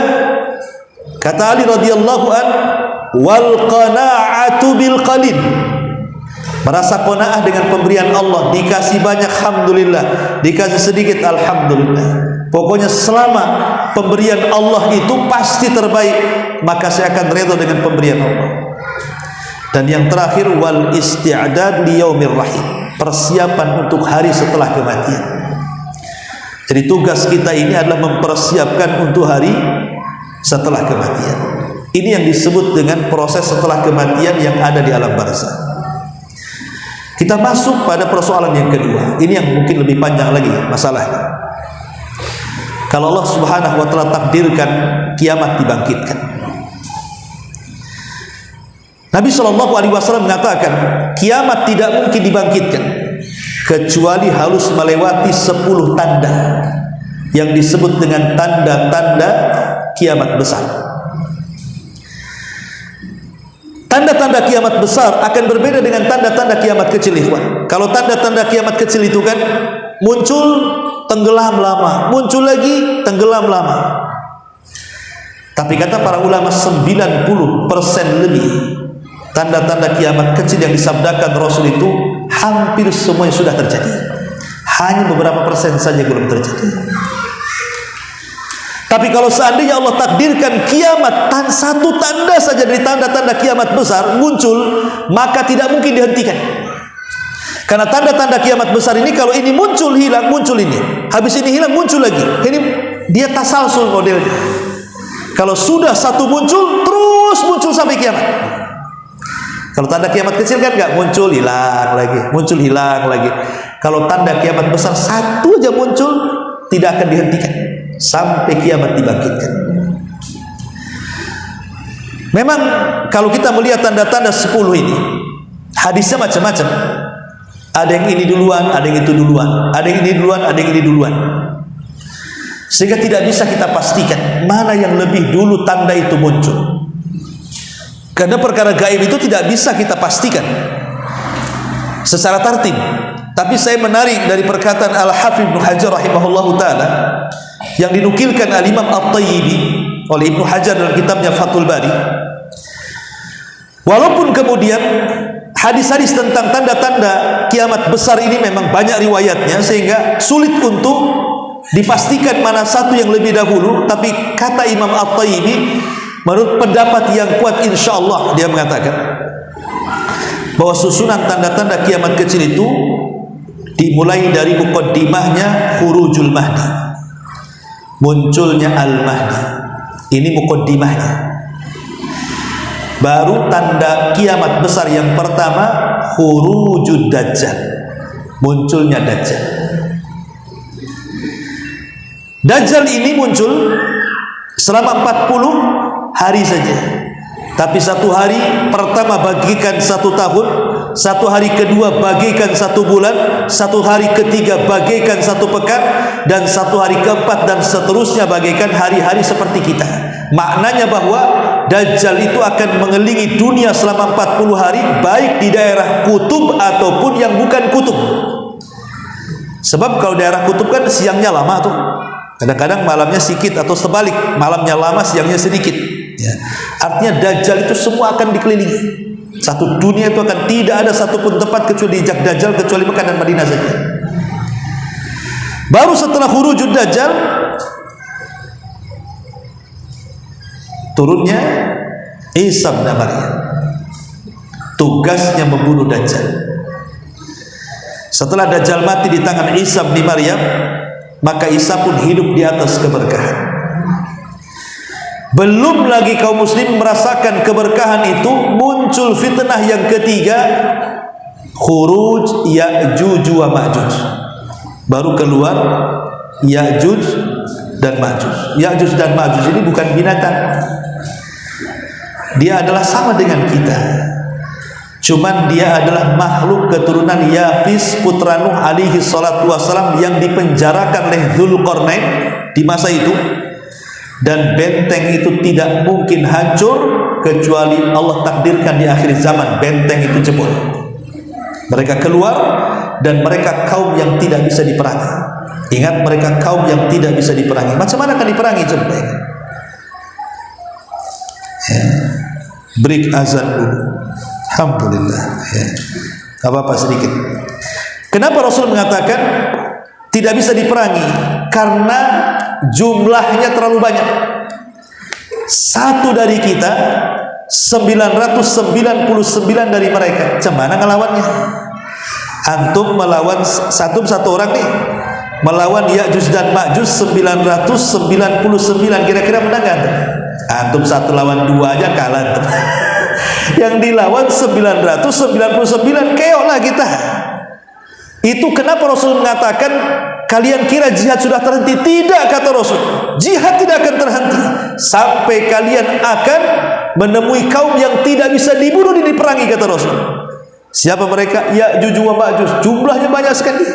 kata Ali radhiyallahu an, wal qana'atu bil qalil, merasa qanaah dengan pemberian Allah. Dikasih banyak, alhamdulillah. Dikasih sedikit, alhamdulillah. Pokoknya selama pemberian Allah itu pasti terbaik, maka saya akan redha dengan pemberian Allah. Dan yang terakhir, wal isti'dad li yaumir rahim, persiapan untuk hari setelah kematian. Jadi tugas kita ini adalah mempersiapkan untuk hari setelah kematian. Ini yang disebut dengan proses setelah kematian yang ada di alam barzakh. Kita masuk pada persoalan yang kedua. Ini yang mungkin lebih panjang lagi masalahnya. Kalau Allah Subhanahu wa ta'ala takdirkan kiamat dibangkitkan, Nabi SAW mengatakan kiamat tidak mungkin dibangkitkan kecuali harus melewati 10 tanda yang disebut dengan tanda-tanda kiamat besar. Tanda-tanda kiamat besar akan berbeda dengan tanda-tanda kiamat kecil, ikhwan. Kalau tanda-tanda kiamat kecil itu kan muncul, tenggelam lama, muncul lagi, tenggelam lama. Tapi kata para ulama, 90% lebih tanda-tanda kiamat kecil yang disabdakan Rasul itu hampir semuanya sudah terjadi. Hanya beberapa persen saja belum terjadi. Tapi kalau seandainya Allah takdirkan kiamat, satu tanda saja dari tanda-tanda kiamat besar muncul, maka tidak mungkin dihentikan. Karena tanda-tanda kiamat besar ini, kalau ini muncul hilang, muncul ini, habis ini hilang, muncul lagi. Ini dia tasalsul modelnya. Kalau sudah satu muncul, terus muncul sampai kiamat. Kalau tanda kiamat kecil kan nggak muncul, hilang lagi, muncul, hilang lagi. Kalau tanda kiamat besar satu aja muncul, tidak akan dihentikan sampai kiamat dibangkitkan. Memang kalau kita melihat tanda-tanda 10 ini, hadisnya macam-macam. Ada yang ini duluan, ada yang itu duluan, ada yang ini duluan, ada yang ini duluan. Sehingga tidak bisa kita pastikan mana yang lebih dulu tanda itu muncul. Karena perkara gaib itu tidak bisa kita pastikan secara tartib. Tapi saya menarik dari perkataan Al-Hafidz Ibnu Hajar rahimahullahu taala yang dinukilkan Al-Imam At-Tayyibi oleh Ibnu Hajar dalam kitabnya Fathul Bari. Walaupun kemudian hadis-hadis tentang tanda-tanda kiamat besar ini memang banyak riwayatnya sehingga sulit untuk dipastikan mana satu yang lebih dahulu, tapi kata Imam At-Tayyibi menurut pendapat yang kuat insyaallah, dia mengatakan bahwa susunan tanda-tanda kiamat kecil itu dimulai dari muqaddimahnya khurujul mahdi, munculnya al-mahdi. Ini muqaddimahnya. Baru tanda kiamat besar yang pertama khurujud dajjal, munculnya dajjal. Dajjal ini muncul selama 40 hari saja. Tapi satu hari pertama bagikan 1 tahun, satu hari kedua bagikan 1 bulan, satu hari ketiga bagikan 1 pekan, dan satu hari keempat dan seterusnya bagikan hari-hari seperti kita. Maknanya bahwa Dajjal itu akan mengelilingi dunia selama 40 hari, baik di daerah kutub ataupun yang bukan kutub. Sebab kalau daerah kutub kan siangnya lama tuh, kadang-kadang malamnya sedikit, atau sebalik, malamnya lama siangnya sedikit ya. Artinya Dajjal itu semua akan dikelilingi. Satu dunia itu akan tidak ada satupun tempat kecuali dijak Dajjal, kecuali Mekah dan Madinah saja. Baru setelah khurujud Dajjal turunnya Isa bin Maryam, tugasnya membunuh Dajjal. Setelah Dajjal mati di tangan Isa bin Maryam, maka Isa pun hidup di atas keberkahan. Belum lagi kaum muslim merasakan keberkahan itu, muncul fitnah yang ketiga, khuruj Ya'juj wa Ma'juj. Baru keluar Ya'juj dan Ma'juj. Ya'juj dan Ma'juj ini bukan binatang, dia adalah sama dengan kita, cuman dia adalah makhluk keturunan Yafis putra Nuh alaihi salatu wassalam yang dipenjarakan oleh Dzulqarnain di masa itu. Dan benteng itu tidak mungkin hancur kecuali Allah takdirkan di akhir zaman benteng itu jebol. Mereka keluar dan mereka kaum yang tidak bisa diperangi. Ingat, mereka kaum yang tidak bisa diperangi. Macam mana akan diperangi coba? Ya. Break azan dulu. Alhamdulillah ya. Apa-apa sedikit. Kenapa Rasul mengatakan tidak bisa diperangi? Karena jumlahnya terlalu banyak. Satu dari kita 999 dari mereka. Macam mana ngelawannya? Antum melawan satu orang nih, melawan Ya'juj dan Ma'juj 999, kira-kira menang gak? Antum 1 lawan 2 aja kalah. Yang dilawan 999, keok lah kita. Itu kenapa Rasul mengatakan kalian kira jihad sudah terhenti? Tidak, kata Rasul, jihad tidak akan terhenti sampai kalian akan menemui kaum yang tidak bisa dibunuh dan diperangi, kata Rasul. Siapa mereka? Ya'juj wa Ma'juj, jumlahnya banyak sekali.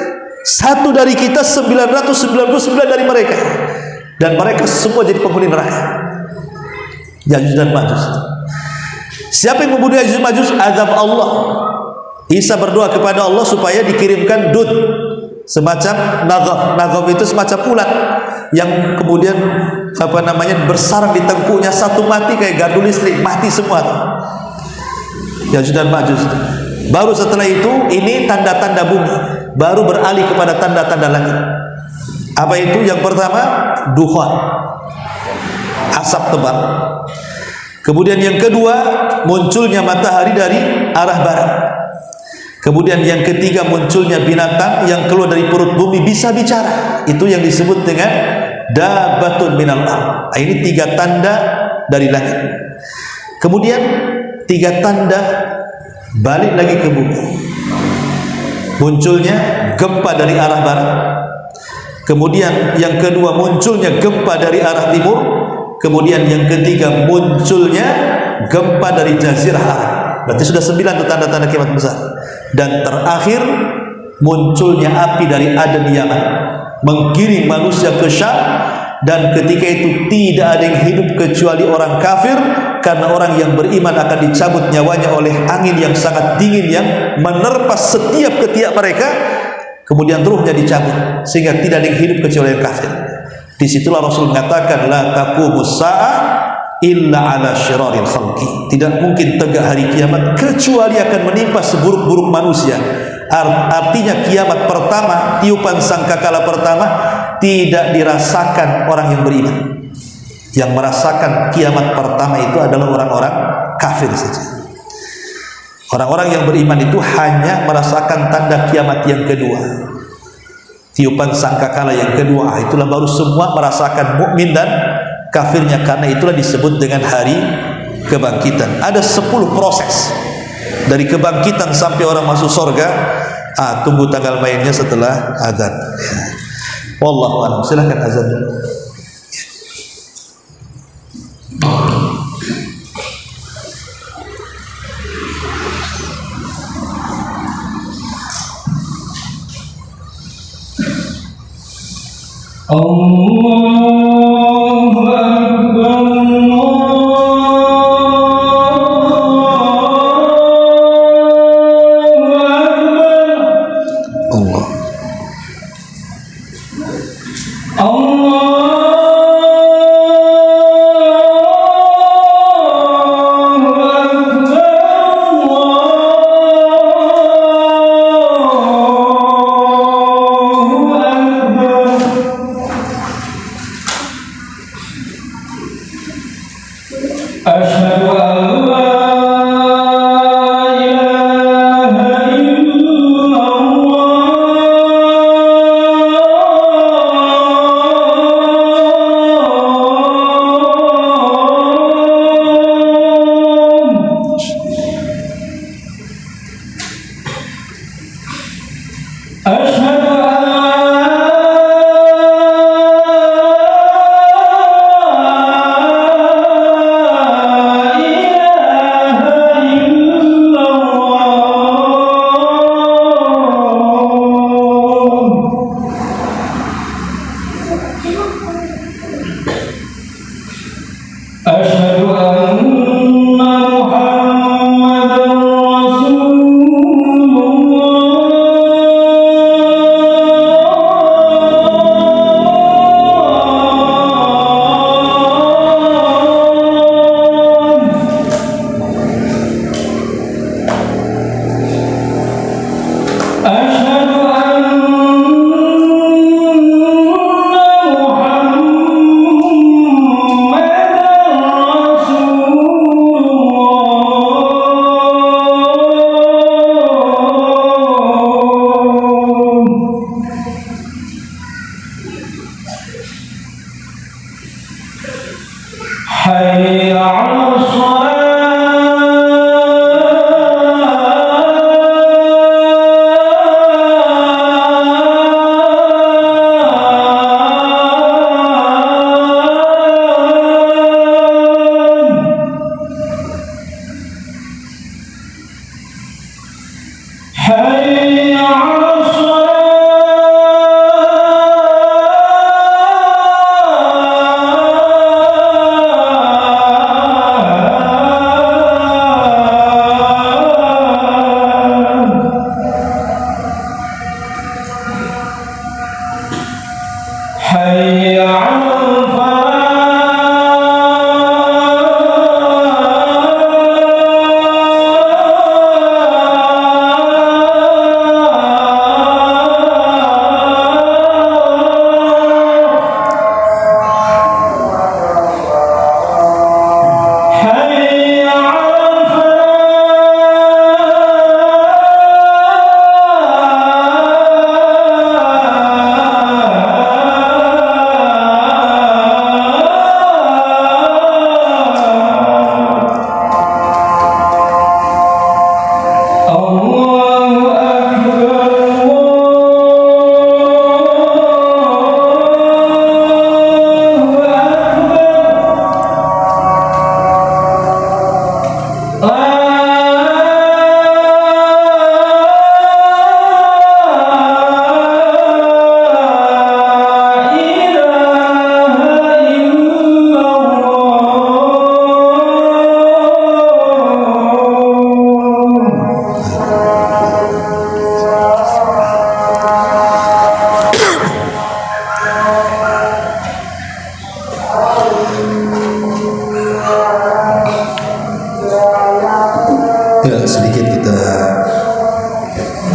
Satu dari kita 999 dari mereka, dan mereka semua jadi penghuni neraka. Ya'juj dan Ma'juj. Siapa yang membunuh Ya'juj dan Ma'juj? Azab Allah. Isa berdoa kepada Allah supaya dikirimkan dud, semacam nagaf itu semacam ulat yang kemudian bersarang di tengkuknya, satu mati kayak gardu listrik, mati semua. Ya'juj dan Ma'juj. Baru setelah itu ini tanda-tanda bumi, baru beralih kepada tanda-tanda langit. Apa itu? Yang pertama dukhan, asap tebal. Kemudian yang kedua munculnya matahari dari arah barat. Kemudian yang ketiga munculnya binatang yang keluar dari perut bumi bisa bicara. Itu yang disebut dengan dabatun minal ardh. Ini 3 tanda dari langit. Kemudian 3 tanda balik lagi ke bumi. Munculnya gempa dari arah barat, kemudian yang kedua munculnya gempa dari arah timur, kemudian yang ketiga munculnya gempa dari jazirah Arab. Berarti sudah 9 tanda-tanda kiamat besar. Dan terakhir munculnya api dari Aden Yaman, menggiring manusia ke Syam. Dan ketika itu tidak ada yang hidup kecuali orang kafir, karena orang yang beriman akan dicabut nyawanya oleh angin yang sangat dingin yang menerpas setiap ketiak mereka, kemudian ruhnya dicabut sehingga tidak ada yang hidup kecuali yang kafir. Disitulah Rasul mengatakan la taqumus sa'a illa ala syiraril khalqi. Tidak mungkin tegak hari kiamat kecuali akan menimpa seburuk-buruk manusia. Artinya kiamat pertama, tiupan sangkakala pertama tidak dirasakan orang yang beriman. Yang merasakan kiamat pertama itu adalah orang-orang kafir saja. Orang-orang yang beriman itu hanya merasakan tanda kiamat yang kedua, tiupan sangkakala yang kedua. Itulah baru semua merasakan, mukmin dan kafirnya. Karena itulah disebut dengan hari kebangkitan. Ada 10 proses dari kebangkitan sampai orang masuk surga. Tunggu tanggal mainnya setelah azan. Wallahu a'lam. Silakan azan dulu. Allahu Akbar.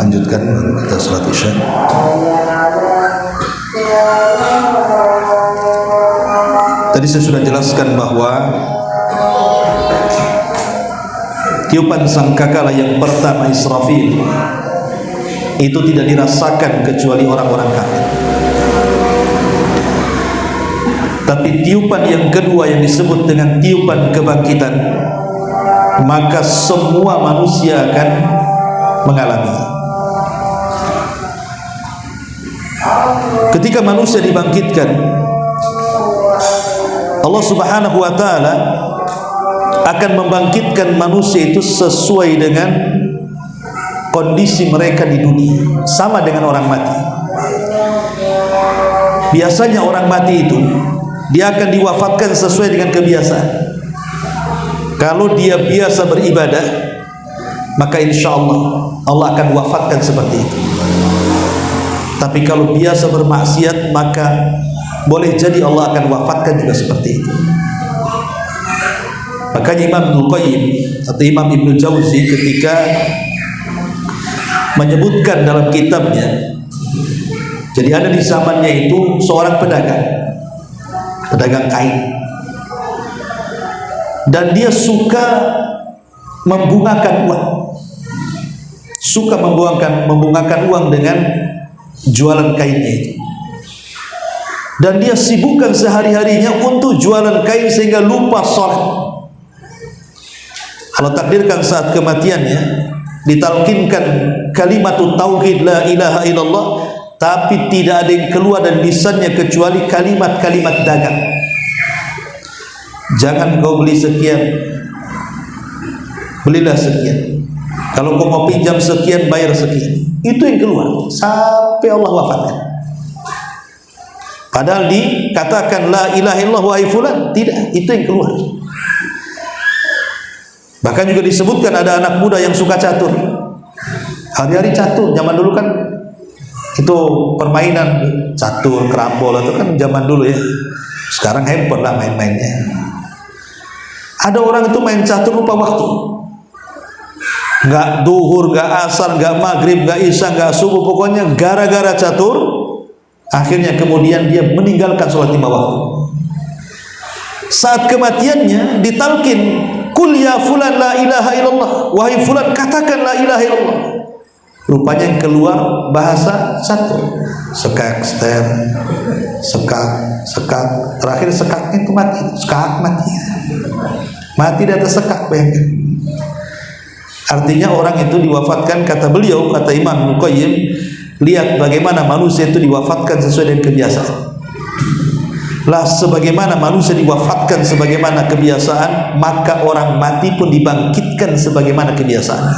lanjutkan kita salat Isya. Tadi saya sudah jelaskan bahwa tiupan sangkakala yang pertama Israfil itu tidak dirasakan kecuali orang-orang kafir. Tapi tiupan yang kedua yang disebut dengan tiupan kebangkitan, maka semua manusia akan mengalami. Ketika manusia dibangkitkan, Allah Subhanahu wa taala akan membangkitkan manusia itu sesuai dengan kondisi mereka di dunia, sama dengan orang mati. Biasanya orang mati itu dia akan diwafatkan sesuai dengan kebiasaan. Kalau dia biasa beribadah, maka insya Allah akan wafatkan seperti itu. Tapi kalau biasa bermaksiat, maka boleh jadi Allah akan wafatkan juga seperti itu. Makanya Imam Ibnu Qayyim atau Imam Ibnu Jauzi ketika menyebutkan dalam kitabnya, jadi ada di zamannya itu seorang pedagang kain, dan dia suka membungakan uang dengan jualan kainnya itu. Dan dia sibukkan sehari-harinya untuk jualan kain sehingga lupa sholat. Kalau takdirkan saat kematiannya ditalkinkan kalimatut tauhid la ilaha illallah, tapi tidak ada yang keluar dari lisannya kecuali kalimat-kalimat dagang. Jangan kau beli sekian, belilah sekian. Kalau kau mau pinjam sekian, bayar sekian. Itu yang keluar sampai Allah wafatkan. Padahal dikatakan la ilaha illallah wa fulan, tidak, itu yang keluar. Bahkan juga disebutkan ada anak muda yang suka catur. Hari-hari catur, zaman dulu kan itu permainan catur, kerambol itu kan zaman dulu ya. Sekarang handphone lah main-mainnya. Ada orang itu main catur lupa waktu. Enggak duhur, enggak asar, enggak maghrib, enggak isya, enggak subuh, pokoknya gara-gara catur, akhirnya kemudian dia meninggalkan sholat 5 waktu. Saat kematiannya ditalkin, kul ya fulan la ilaha illallah, wahai fulan katakan la ilaha illallah. Rupanya yang keluar bahasa catur, sekak, ster, sekak, terakhir sekaknya itu mati, mati di atas sekak, bayangkan. Artinya orang itu diwafatkan, kata beliau, kata Imam Ibnu Qayyim, lihat bagaimana manusia itu diwafatkan sesuai dengan kebiasaan. Lah sebagaimana manusia diwafatkan sebagaimana kebiasaan, maka orang mati pun dibangkitkan sebagaimana kebiasaan.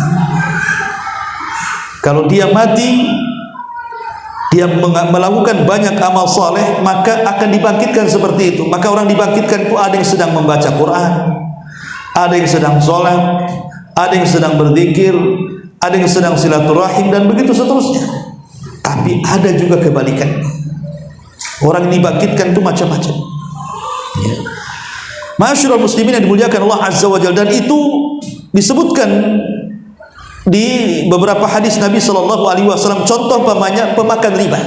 Kalau dia mati, dia melakukan banyak amal saleh, maka akan dibangkitkan seperti itu. Maka orang dibangkitkan itu ada yang sedang membaca Quran, ada yang sedang sholat, ada yang sedang berzikir, ada yang sedang silaturahim, dan begitu seterusnya. Tapi ada juga kebalikan. Orang yang dibangkitkan itu macam-macam. Ya. Ma'asyiral muslimin yang dimuliakan Allah Azza wa Jalla, dan itu disebutkan di beberapa hadis Nabi Shallallahu Alaihi Wasallam. Contoh pemakan riba.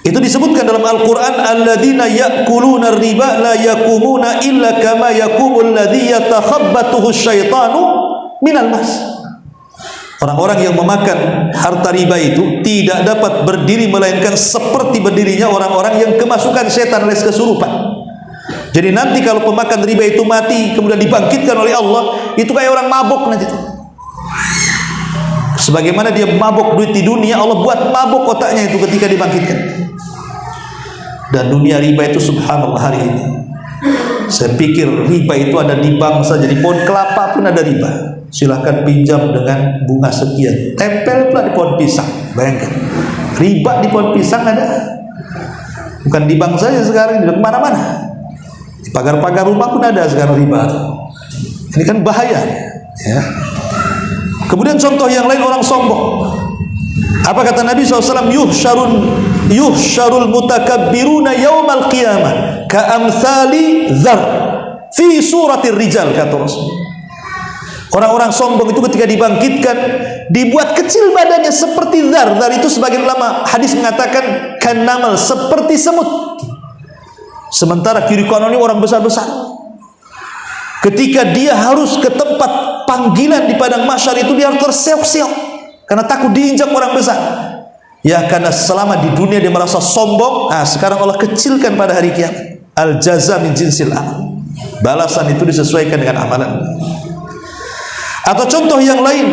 Itu disebutkan dalam Al-Quran, alladzina ya'kuluna riba la yakumuna illa kama yakumul ladzi yatakhabbatuhu syaitanu minal mas. Orang-orang yang memakan harta riba itu tidak dapat berdiri melainkan seperti berdirinya orang-orang yang kemasukan setan alias kesurupan. Jadi nanti kalau pemakan riba itu mati kemudian dibangkitkan oleh Allah, itu kayak orang mabuk nanti. Sebagaimana dia mabuk duit di dunia, Allah buat mabuk otaknya itu ketika dibangkitkan. Dan dunia riba itu subhanallah hari ini, saya pikir riba itu ada di bank saja, di pohon kelapa pun ada riba. Silahkan pinjam dengan bunga sekian, tempel pula di pohon pisang. Bayangkan, riba di pohon pisang ada. Bukan di bank saja sekarang, di mana-mana. Di pagar-pagar rumah pun ada sekarang riba. Ini kan bahaya, ya. Kemudian contoh yang lain, orang sombong. Apa kata Nabi SAW? Yuhsyarul mutakabbiruna yawmal qiyamah ka'amthali dzar fi suratir rijal, kata Rasul. Orang-orang sombong itu ketika dibangkitkan dibuat kecil badannya seperti dzar. Dzar itu sebagian ulama hadis mengatakan kanamal, seperti semut. Sementara kiri kanan ini orang besar-besar. Ketika dia harus ke tempat panggilan di padang mahsyar itu, dia harus terseok-seok karena takut diinjak orang besar. Ya, karena selama di dunia dia merasa sombong, sekarang Allah kecilkan pada hari kiamat. Al jaza min jinsil amal. Balasan itu disesuaikan dengan amalan. Atau contoh yang lain,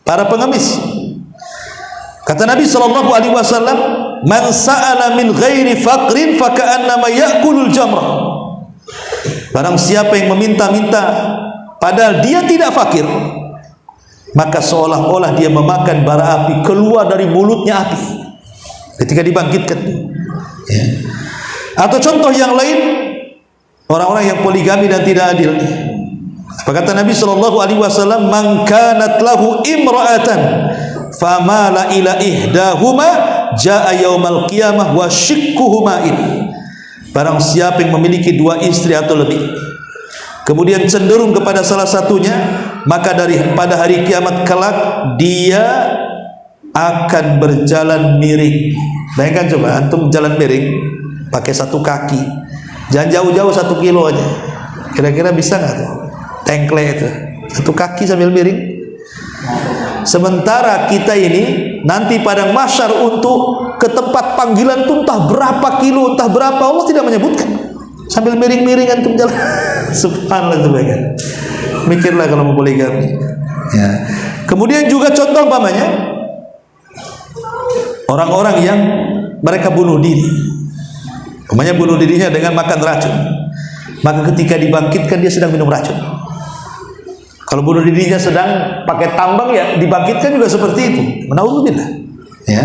para pengemis. Kata Nabi SAW, man sa'ala min ghairi faqrin faka'annama ya'kulul jamrah. Barang siapa yang meminta-minta padahal dia tidak fakir, maka seolah-olah dia memakan bara api, keluar dari mulutnya api ketika dibangkitkan. Ya. Atau contoh yang lain, orang-orang yang poligami dan tidak adil. Apa kata Nabi SAW? Man kanat lahu imra'atan famala ila ihdahuma jaa yaumal qiyamah wa shikkuhuma in. Barang siapa yang memiliki dua istri atau lebih, kemudian cenderung kepada salah satunya, maka pada hari kiamat kelak dia akan berjalan miring. Bayangkan coba, antum jalan miring pakai satu kaki, jangan jauh-jauh 1 kilo aja. Kira-kira bisa nggak tuh? Tengkle itu, satu kaki sambil miring. Sementara kita ini nanti padang mahsyar untuk ke tempat panggilan itu entah berapa kilo, entah berapa, Allah tidak menyebutkan. Sambil miring-miring antum jalan. Subhanallah, sebagian. Mikirlah kalau mau poligami. Ya. Kemudian juga contoh umpamanya orang-orang yang mereka bunuh diri. Umpamanya bunuh dirinya dengan makan racun. Maka ketika dibangkitkan dia sedang minum racun. Kalau bunuh dirinya sedang pakai tambang, ya dibangkitkan juga seperti itu. Naudzubillah. Ya.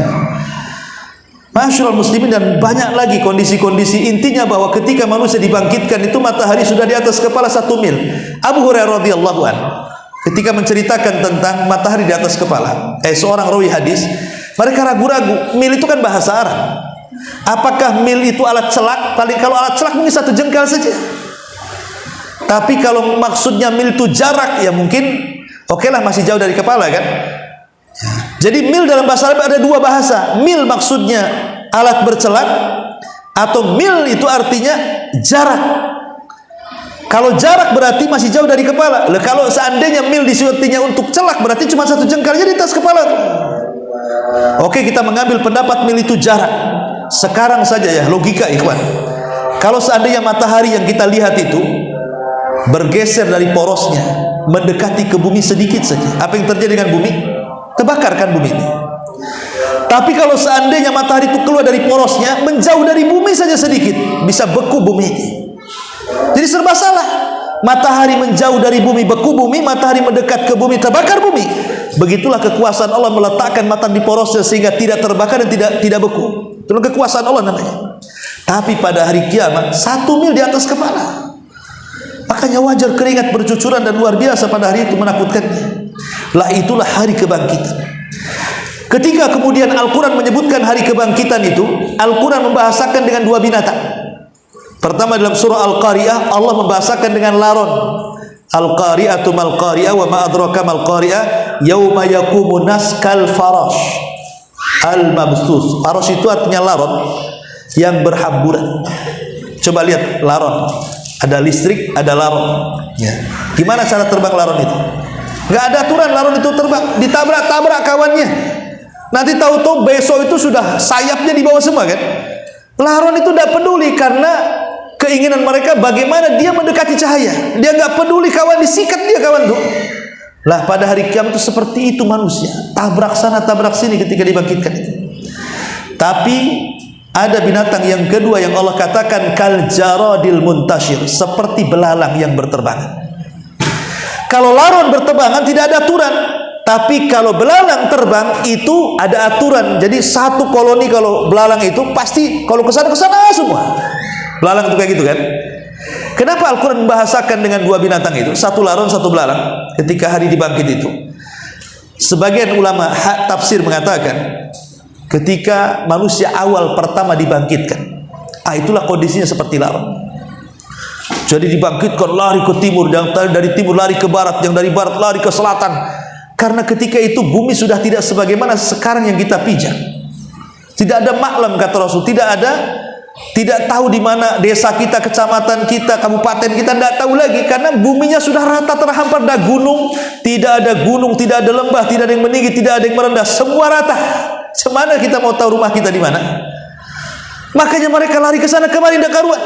Masyaallah muslimin, dan banyak lagi kondisi-kondisi. Intinya bahwa ketika manusia dibangkitkan itu matahari sudah di atas kepala 1 mil. Abu Hurairah radhiyallahu anhu ketika menceritakan tentang matahari di atas kepala, seorang rawi hadis, mereka ragu-ragu. Mil itu kan bahasa Arab. Apakah mil itu alat celak? Paling kalau alat celak mungkin 1 jengkal saja. Tapi kalau maksudnya mil itu jarak, ya mungkin oke lah, masih jauh dari kepala kan. Jadi mil dalam bahasa Arab ada 2 bahasa. Mil maksudnya alat bercelak, atau mil itu artinya jarak. Kalau jarak berarti masih jauh dari kepala. Kalau seandainya mil disebutnya untuk celak, berarti cuma 1 jengkalnya di atas kepala. Oke, kita mengambil pendapat mil itu jarak. Sekarang saja ya, logika ikhwan. Kalau seandainya matahari yang kita lihat itu bergeser dari porosnya, mendekati ke bumi sedikit saja, apa yang terjadi dengan bumi? Terbakar kan bumi ini. Tapi kalau seandainya matahari itu keluar dari porosnya, menjauh dari bumi saja sedikit, bisa beku bumi ini. Jadi serba salah. Matahari menjauh dari bumi, beku bumi. Matahari mendekat ke bumi, terbakar bumi. Begitulah kekuasaan Allah meletakkan matahari di porosnya sehingga tidak terbakar dan tidak beku. Itu kekuasaan Allah namanya. Tapi pada hari kiamat 1 mil di atas kepala. Makanya wajar keringat bercucuran dan luar biasa pada hari itu, menakutkannya. Lah itulah hari kebangkitan. Ketika kemudian Al-Quran menyebutkan hari kebangkitan itu, Al-Quran membahasakan dengan 2 binatang. Pertama dalam surah Al-Qari'ah, Allah membahasakan dengan laron. Al-Qari'atu mal-Qari'ah wa ma adraka mal-Qari'ah yauma yaqumun nas kal farash al-mabsus. Farash itu artinya laron yang berhamburan. Coba lihat laron. Ada listrik, ada laron. Ya. Gimana cara terbang laron itu? Nggak ada aturan laron itu terbang, ditabrak-tabrak kawannya. Nanti tahu-tahu besok itu sudah sayapnya di bawah semua kan? Laron itu tidak peduli karena keinginan mereka bagaimana dia mendekati cahaya. Dia nggak peduli kawan disikat dia kawan tuh. Lah pada hari kiamat itu seperti itu manusia, tabrak sana tabrak sini ketika dibangkitkan itu. Tapi ada binatang yang kedua yang Allah katakan kal jaradil muntashir, seperti belalang yang berterbangan. Kalau laron berterbangan tidak ada aturan, tapi kalau belalang terbang itu ada aturan. Jadi satu koloni kalau belalang itu pasti kalau kesana semua. Belalang itu kayak gitu kan? Kenapa Al-Quran membahasakan dengan 2 binatang itu? Satu laron, satu belalang ketika hari dibangkit itu. Sebagian ulama tafsir mengatakan ketika manusia awal pertama dibangkitkan, itulah kondisinya seperti laron. Jadi dibangkitkan, lari ke timur, yang dari timur lari ke barat, yang dari barat lari ke selatan. Karena ketika itu bumi sudah tidak sebagaimana sekarang yang kita pijak. Tidak ada maklam, kata Rasul, tidak tahu di mana desa kita, kecamatan kita, kabupaten kita, tidak tahu lagi karena buminya sudah rata terhampar. Tidak ada gunung, tidak ada lembah, tidak ada yang meninggi, tidak ada yang merendah, semua rata. Semana kita mau tahu rumah kita di mana? Makanya mereka lari ke sana kemari, tidak karuan.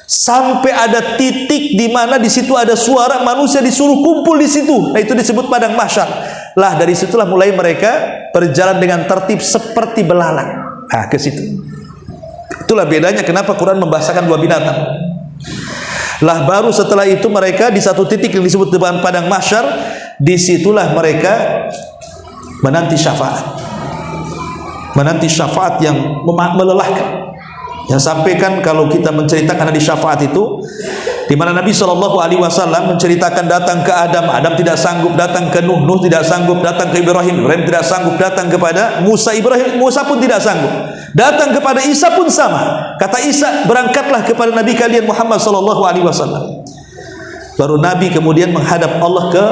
Sampai ada titik di mana di situ ada suara manusia disuruh kumpul di situ. Nah, itu disebut padang mahsyar. Lah dari situlah mulai mereka berjalan dengan tertib seperti belalang. Nah, ke situ. Itulah bedanya kenapa Quran membahasakan dua binatang. Lah baru setelah itu mereka di satu titik yang disebut dengan padang mahsyar, disitulah mereka menanti syafaat. Menanti syafaat yang melelahkan. Yang sampaikan kalau kita menceritakan di syafaat itu, di mana Nabi SAW menceritakan datang ke Adam, Adam tidak sanggup, datang ke Nuh, Nuh tidak sanggup, datang ke Ibrahim, Ibrahim tidak sanggup, datang kepada Musa, Musa pun tidak sanggup, datang kepada Isa pun sama. Kata Isa, berangkatlah kepada Nabi kalian Muhammad SAW. Baru Nabi kemudian menghadap Allah ke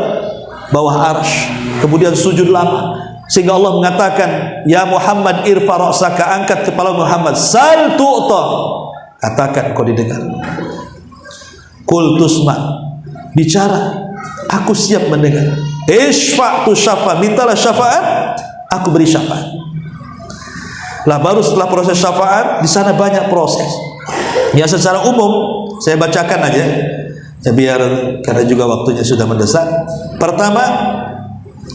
bawah arsy, kemudian sujud lama. Sehingga Allah mengatakan, ya Muhammad irfa ra'saka, angkat kepala Muhammad, sal tu'ta, katakan kau didengar. Qul tusma, bicara, aku siap mendengar. Isfa' tu syafa, mintalah syafaat, aku beri syafaat. Lah baru setelah proses syafaat, di sana banyak proses. Ya secara umum saya bacakan aja, ya biar karena juga waktunya sudah mendesak. Pertama,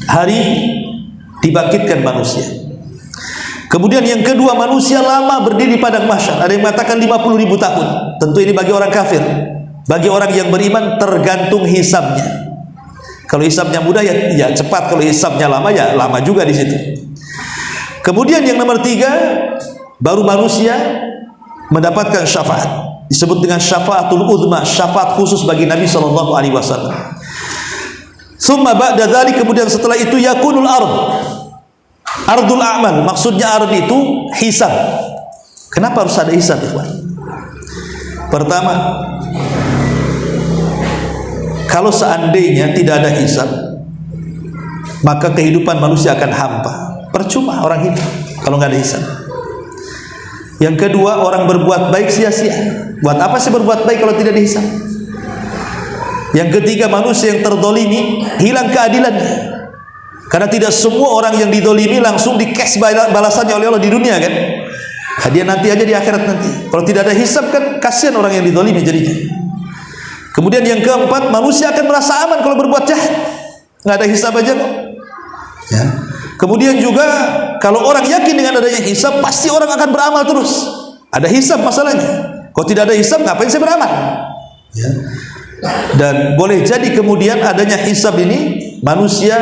hari dibangkitkan manusia. Kemudian yang kedua, manusia lama berdiri di padang mahsyar. Ada yang mengatakan 50.000 tahun. Tentu ini bagi orang kafir. Bagi orang yang beriman tergantung hisabnya. Kalau hisabnya mudah ya cepat, kalau hisabnya lama ya lama juga di situ. Kemudian yang nomor 3, baru manusia mendapatkan syafaat. Disebut dengan syafaatul uzma, syafaat khusus bagi Nabi SAW. Summa ba'da dzalik, kemudian setelah itu yakunul ardul a'mal. Maksudnya ard itu hisab. Kenapa harus ada hisab, ikhwan? Pertama, kalau seandainya tidak ada hisab, maka kehidupan manusia akan hampa. Percuma orang hidup kalau nggak ada hisab. Yang kedua, orang berbuat baik sia-sia. Buat apa sih berbuat baik kalau tidak dihisab? Yang ketiga, manusia yang terdolimi hilang keadilannya. Karena tidak semua orang yang didolimi langsung di-cash balasannya oleh Allah di dunia kan. Nah, dia nanti aja di akhirat nanti. Kalau tidak ada hisab kan kasihan orang yang didolimi jadinya. Kemudian yang keempat, manusia akan merasa aman kalau berbuat jahat. Nggak ada hisab aja kok. Ya. Kemudian juga kalau orang yakin dengan adanya hisab, pasti orang akan beramal terus. Ada hisab masalahnya. Kalau tidak ada hisab, ngapain saya beramal? Ya. Dan boleh jadi kemudian adanya hisab ini manusia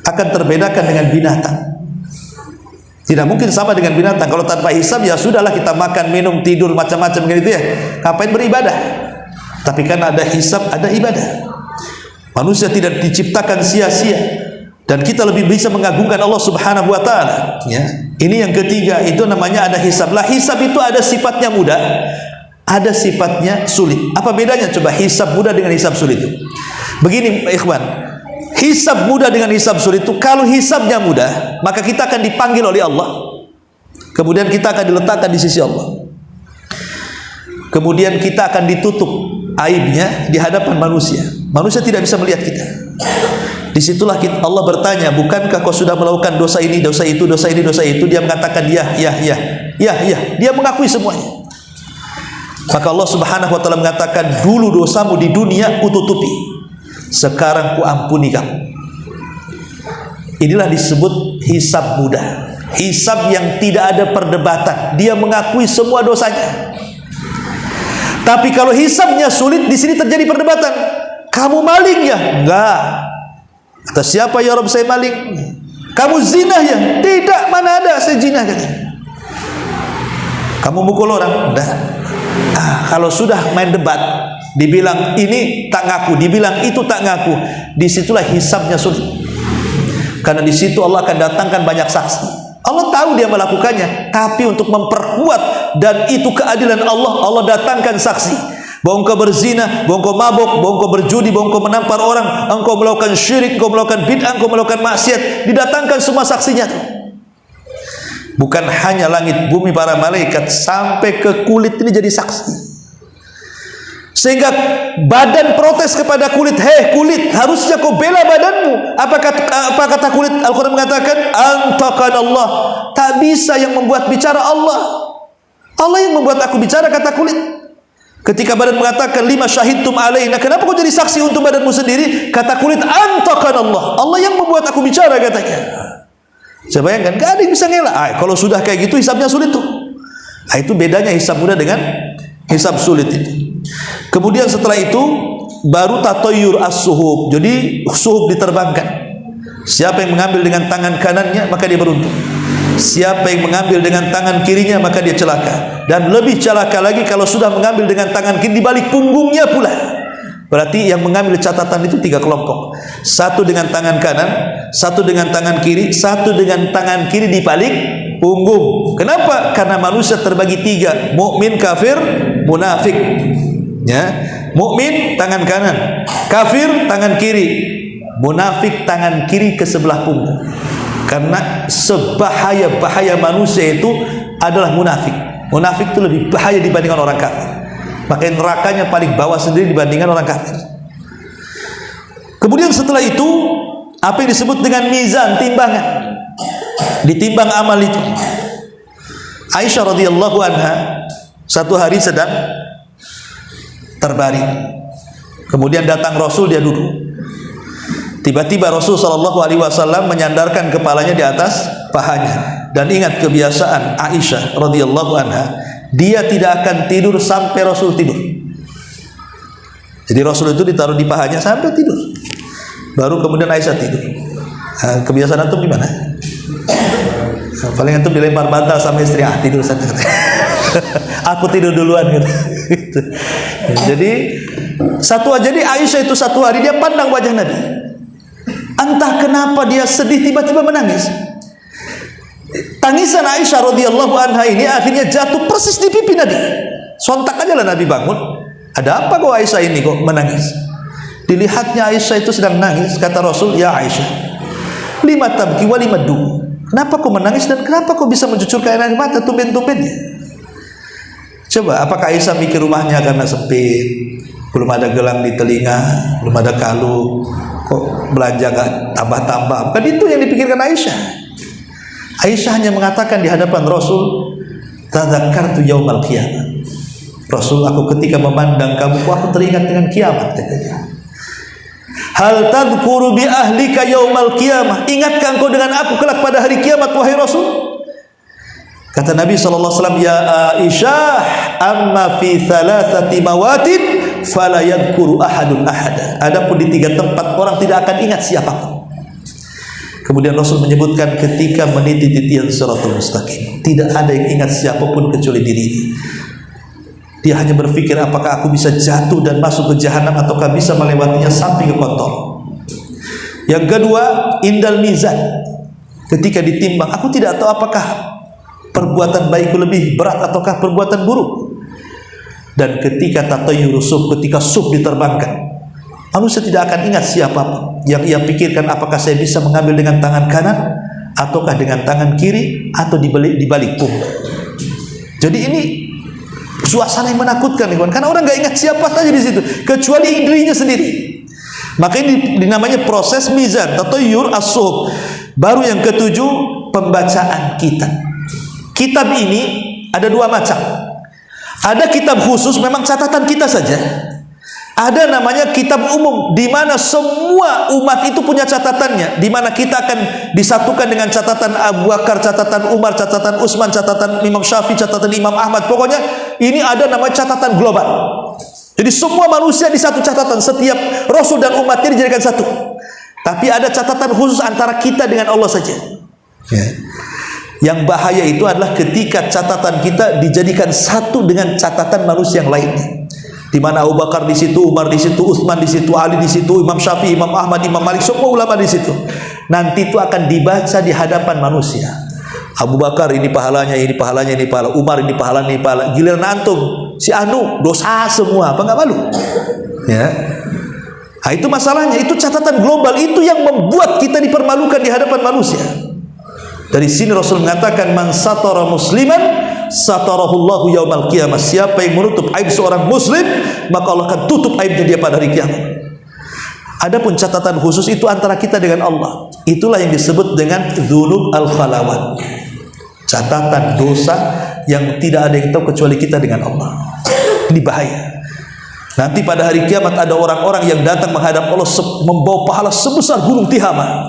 akan terbedakan dengan binatang. Tidak mungkin sama dengan binatang. Kalau tanpa hisab ya sudahlah, kita makan, minum, tidur macam-macam gitu ya. Ngapain beribadah? Tapi karena ada hisab, ada ibadah. Manusia tidak diciptakan sia-sia, dan kita lebih bisa mengagungkan Allah Subhanahu wa taala, ya. Ini yang ketiga, itu namanya ada hisab. Lah hisab itu ada sifatnya mudah, ada sifatnya sulit. Apa bedanya coba hisab mudah dengan hisab sulit itu? Begini ikhwan, hisab mudah dengan hisab sulit itu, kalau hisabnya mudah, maka kita akan dipanggil oleh Allah. Kemudian kita akan diletakkan di sisi Allah. Kemudian kita akan ditutup aibnya di hadapan manusia. Manusia tidak bisa melihat kita. Disitulah Allah bertanya, bukankah kau sudah melakukan dosa ini, dosa itu, dosa ini, dosa itu? Dia mengatakan ya. Dia mengakui semuanya. Maka Allah Subhanahu wa taala mengatakan, dulu dosamu di dunia kututupi, sekarang ku ampuni kamu. Inilah disebut hisab mudah, hisab yang tidak ada perdebatan. Dia mengakui semua dosanya. Tapi kalau hisabnya sulit, di sini terjadi perdebatan. Kamu maling ya? Enggak. Kata siapa ya Rabb saya maling? Kamu zina ya? Tidak, mana ada saya zina katanya. Kamu mukul orang? Enggak. Kalau sudah main debat, dibilang ini tak ngaku, dibilang itu tak ngaku, disitulah hisabnya sulit. Karena di situ Allah akan datangkan banyak saksi. Allah tahu dia melakukannya, tapi untuk memperkuat dan itu keadilan Allah, Allah datangkan saksi. bahwa engkau berzina, bahwa engkau mabuk, bahwa engkau berjudi, bahwa engkau menampar orang, engkau melakukan syirik, engkau melakukan bid'ah, engkau melakukan maksiat, didatangkan semua saksinya. Bukan hanya langit bumi, para malaikat, sampai ke kulit ini jadi saksi. Sehingga badan protes kepada kulit, hei kulit, harusnya kau bela badanmu. Apa kata kulit? Al-Quran mengatakan, antaqan Allah. Tak bisa yang membuat bicara Allah. Allah yang membuat aku bicara, kata kulit. Ketika badan mengatakan, lima syahidtum alaina, kenapa kau jadi saksi untuk badanmu sendiri? Kata kulit, antaqan Allah. Allah yang membuat aku bicara, katanya. Saya bayangkan, gak ada yang bisa ngelak. Kalau sudah kayak gitu, hisabnya sulit tuh. Itu bedanya hisab mudah dengan hisab sulit itu. Kemudian setelah itu baru tatoyur as-suhub. Jadi suhub diterbangkan. Siapa yang mengambil dengan tangan kanannya maka dia beruntung. Siapa yang mengambil dengan tangan kirinya maka dia celaka. Dan lebih celaka lagi kalau sudah mengambil dengan tangan kiri di balik punggungnya pula. Berarti yang mengambil catatan itu 3 kelompok. Satu dengan tangan kanan, satu dengan tangan kiri, satu dengan tangan kiri di balik punggung. Kenapa? Karena manusia terbagi 3, mukmin, kafir, munafik. Ya, mukmin tangan kanan, kafir tangan kiri, munafik tangan kiri ke sebelah punggung. Karena sebahaya-bahaya manusia itu adalah munafik. Munafik itu lebih bahaya dibandingkan orang kafir. Makanya nerakanya paling bawah sendiri dibandingkan orang kafir. Kemudian setelah itu apa yang disebut dengan mizan, timbangan. Ditimbang amal itu. Aisyah radhiyallahu anha satu hari sedang terbaring. Kemudian datang Rasul, dia duduk. Tiba-tiba Rasul sallallahu alaihi wasallam menyandarkan kepalanya di atas pahanya. Dan ingat kebiasaan Aisyah radhiyallahu anha, dia tidak akan tidur sampai Rasul tidur. Jadi Rasul itu ditaruh di pahanya sampai tidur. Baru kemudian Aisyah tidur. Kebiasaan antum gimana? Paling antum dilempar bantal sama istri, tidur saja. Aku tidur duluan gitu. Jadi jadi Aisyah itu satu hari dia pandang wajah Nabi. Entah kenapa dia sedih, tiba-tiba menangis. Tangisan Aisyah radhiyallahu anha ini akhirnya jatuh persis di pipi Nabi. Sontak aja lah Nabi bangun. Ada apa kok Aisyah ini kok menangis? Dilihatnya Aisyah itu sedang nangis. Kata Rasul, ya Aisyah, lima tabki wa lima du. Kenapa kau menangis dan kenapa kau bisa mencucurkan air mata tumben-tumbennya? Coba, apakah Aisyah mikir rumahnya karena sempit, belum ada gelang di telinga, belum ada kalung, kok belanja gak tambah-tambah? Bukan itu yang dipikirkan Aisyah. Aisyah hanya mengatakan di hadapan Rasul, tadzakartu yaumal qiyamah. Rasul, aku ketika memandang kamu, aku teringat dengan kiamat, katanya. Hal tadhkuru bi ahlika yaumal qiyamah. Ingatkah engkau dengan aku kelak pada hari kiamat, wahai Rasul? Kata Nabi SAW, ya Aisyah, amma fi thalathati mawatin fala yadhkuru ahadun ahada. Adapun di 3 tempat orang tidak akan ingat siapapun. Kemudian Rasul menyebutkan ketika meniti titian siratal mustaqim, tidak ada yang ingat siapapun kecuali dirinya. Dia hanya berpikir apakah aku bisa jatuh dan masuk ke jahanam ataukah bisa melewatinya sampai ke kontol. Yang kedua, indal mizan. Ketika ditimbang, aku tidak tahu apakah perbuatan baikku lebih berat ataukah perbuatan buruk. Dan ketika tatayyur sub, ketika sub diterbangkan, manusia tidak akan ingat siapapun. Yang ia pikirkan apakah saya bisa mengambil dengan tangan kanan ataukah dengan tangan kiri atau di balik punggung. Jadi ini suasana yang menakutkan, karena orang nggak ingat siapa saja di situ kecuali dirinya sendiri. Maka ini dinamanya proses mizan, tatayyur as-sub. Baru yang ketujuh, pembacaan kitab. Kitab ini ada 2 macam. Ada kitab khusus, memang catatan kita saja. Ada namanya kitab umum, di mana semua umat itu punya catatannya, di mana kita akan disatukan dengan catatan Abu Bakar, catatan Umar, catatan Utsman, catatan Imam Syafi'i, catatan Imam Ahmad. Pokoknya ini ada namanya catatan global. Jadi semua manusia di satu catatan, setiap Rasul dan umatnya dijadikan satu. Tapi ada catatan khusus antara kita dengan Allah saja. Ya. Yang bahaya itu adalah ketika catatan kita dijadikan satu dengan catatan manusia yang lainnya. Di mana Abu Bakar di situ, Umar di situ, Utsman di situ, Ali di situ, Imam Syafi'i, Imam Ahmad, Imam Malik, semua ulama di situ. Nanti itu akan dibaca di hadapan manusia. Abu Bakar ini pahalanya, ini pahalanya, ini pahala. Umar ini pahala, ini pahala. Giliran antum si anu dosa semua, apa nggak malu? Ya. Nah, itu masalahnya, itu catatan global, itu yang membuat kita dipermalukan di hadapan manusia. Dari sini Rasul mengatakan, man satara musliman satarahullahu yaumal qiyamah. Siapa yang menutup aib seorang muslim, maka Allah akan tutup aibnya dia pada hari kiamat. Adapun catatan khusus itu antara kita dengan Allah. Itulah yang disebut dengan dzunub al-khalawat. Catatan dosa yang tidak ada yang tahu kecuali kita dengan Allah. Ini bahaya. Nanti pada hari kiamat ada orang-orang yang datang menghadap Allah membawa pahala sebesar gunung Tihamah,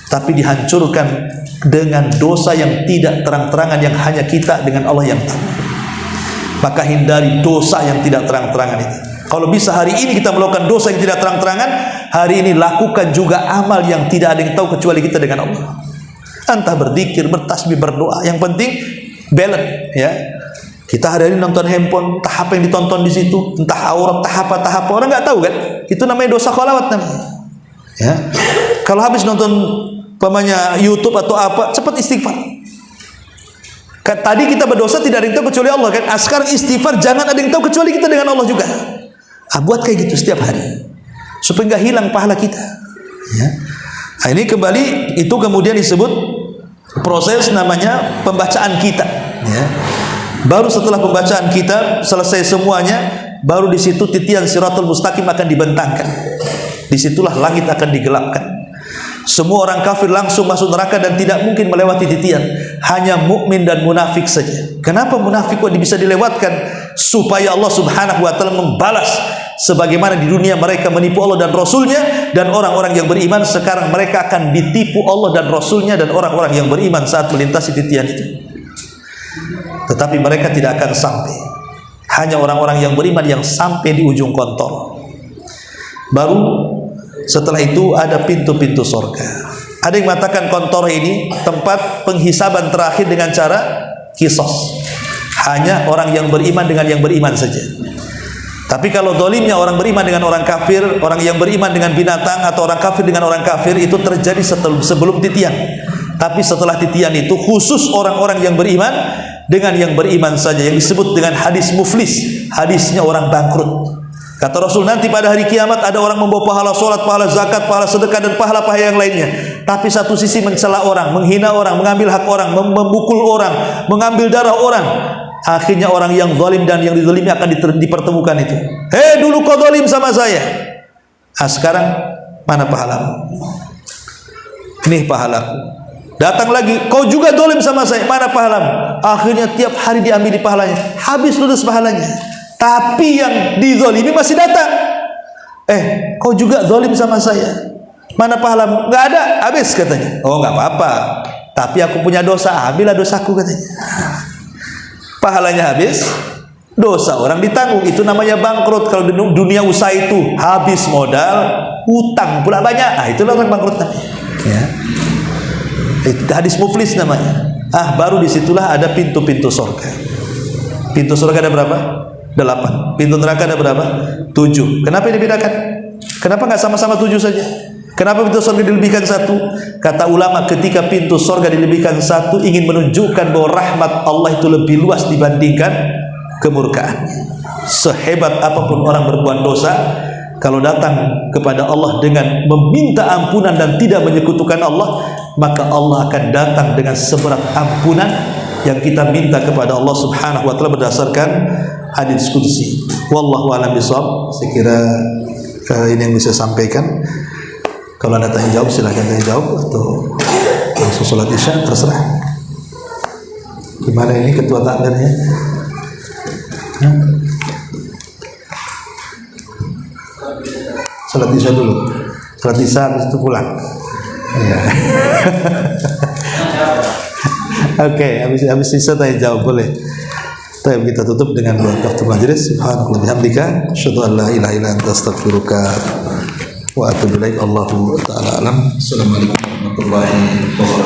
tapi dihancurkan dengan dosa yang tidak terang-terangan yang hanya kita dengan Allah yang tahu. Maka hindari dosa yang tidak terang-terangan itu. Kalau bisa hari ini kita melakukan dosa yang tidak terang-terangan, hari ini lakukan juga amal yang tidak ada yang tahu kecuali kita dengan Allah. Entah berzikir, bertasbih, berdoa, yang penting balance, ya. Kita hari ini nonton handphone, entah apa yang ditonton di situ, entah aurat, entah apa orang nggak tahu kan? Itu namanya dosa khalawat namanya. Ya. Kalau habis nonton pemanya YouTube atau apa, cepat istighfar. Tadi kita berdosa tidak ada yang tahu kecuali Allah kan? Sekarang istighfar, jangan ada yang tahu kecuali kita dengan Allah juga. Buat kayak gitu setiap hari supaya nggak hilang pahala kita, ya. Nah, ini kembali itu kemudian disebut proses namanya pembacaan kita, ya. Baru setelah pembacaan kita selesai semuanya, baru di situ titian siratul mustaqim akan dibentangkan. Disitulah langit akan digelapkan. Semua orang kafir langsung masuk neraka dan tidak mungkin melewati titian. Hanya mukmin dan munafik saja. Kenapa munafik kok bisa dilewatkan? Supaya Allah Subhanahu wa taala membalas sebagaimana di dunia mereka menipu Allah dan Rasulnya, dan orang-orang yang beriman sekarang mereka akan ditipu Allah dan Rasulnya dan orang-orang yang beriman saat melintasi titian itu. Tetapi mereka tidak akan sampai. Hanya orang-orang yang beriman yang sampai di ujung kontol. Baru setelah itu ada pintu-pintu surga. Ada yang mengatakan kontol ini tempat penghisaban terakhir dengan cara kisos. Hanya orang yang beriman dengan yang beriman saja. Tapi kalau zalimnya orang beriman dengan orang kafir, orang yang beriman dengan binatang, atau orang kafir dengan orang kafir, itu terjadi sebelum titian. Tapi setelah titian itu khusus orang-orang yang beriman dengan yang beriman saja, yang disebut dengan hadis muflis, hadisnya orang bangkrut. Kata Rasul, nanti pada hari kiamat ada orang membawa pahala sholat, pahala zakat, pahala sedekah, dan pahala-pahala yang lainnya. Tapi satu sisi mencela orang, menghina orang, mengambil hak orang, memukul orang, mengambil darah orang. Akhirnya orang yang zalim dan yang dizalimi akan dipertemukan itu. Hei, dulu kau zalim sama saya. Sekarang mana pahalamu? Ini pahalaku. Datang lagi, kau juga zalim sama saya, mana pahalamu? Akhirnya tiap hari diambil di pahalanya, habis lulus pahalanya. Tapi yang dizalimi masih datang. Kau juga zalim sama saya, mana pahalamu? Nggak ada, habis katanya. Oh, nggak apa-apa, tapi aku punya dosa, ambillah dosaku katanya. Pahalanya habis, dosa orang ditanggung. Itu namanya bangkrut. Kalau di dunia usaha itu habis modal, utang pula banyak. Itulah orang bangkrut namanya. Ya. Itu hadis muflis namanya. Baru disitulah ada pintu-pintu surga. Pintu surga ada berapa? 8. Pintu neraka ada berapa? 7. Kenapa dibedakan? Kenapa nggak sama-sama 7 saja? Kenapa pintu surga dilebihkan 1? Kata ulama, ketika pintu surga dilebihkan 1, ingin menunjukkan bahwa rahmat Allah itu lebih luas dibandingkan kemurkaan. Sehebat apapun orang berbuat dosa, kalau datang kepada Allah dengan meminta ampunan dan tidak menyekutukan Allah, maka Allah akan datang dengan seberat ampunan yang kita minta kepada Allah Subhanahu wa taala berdasarkan hadis qudsi. Wallahu a'lam bishawab. Saya kira ini yang bisa sampaikan. Kalau ada tanya jawab silahkan tanya jawab, atau langsung sholat isya, terserah. Gimana ini ketua takmirnya? Sholat isya dulu. Sholat isya habis itu pulang. Ya. Oke, habis isya tanya jawab boleh. Baik, kita tutup dengan doa kafaratul majlis. Subhanallahi bihamdika, asyhadu an la ilaha illa anta, astaghfiruka wa atubu ilaik. Allahu ta'ala alam. Assalamualaikum warahmatullahi wabarakatuh.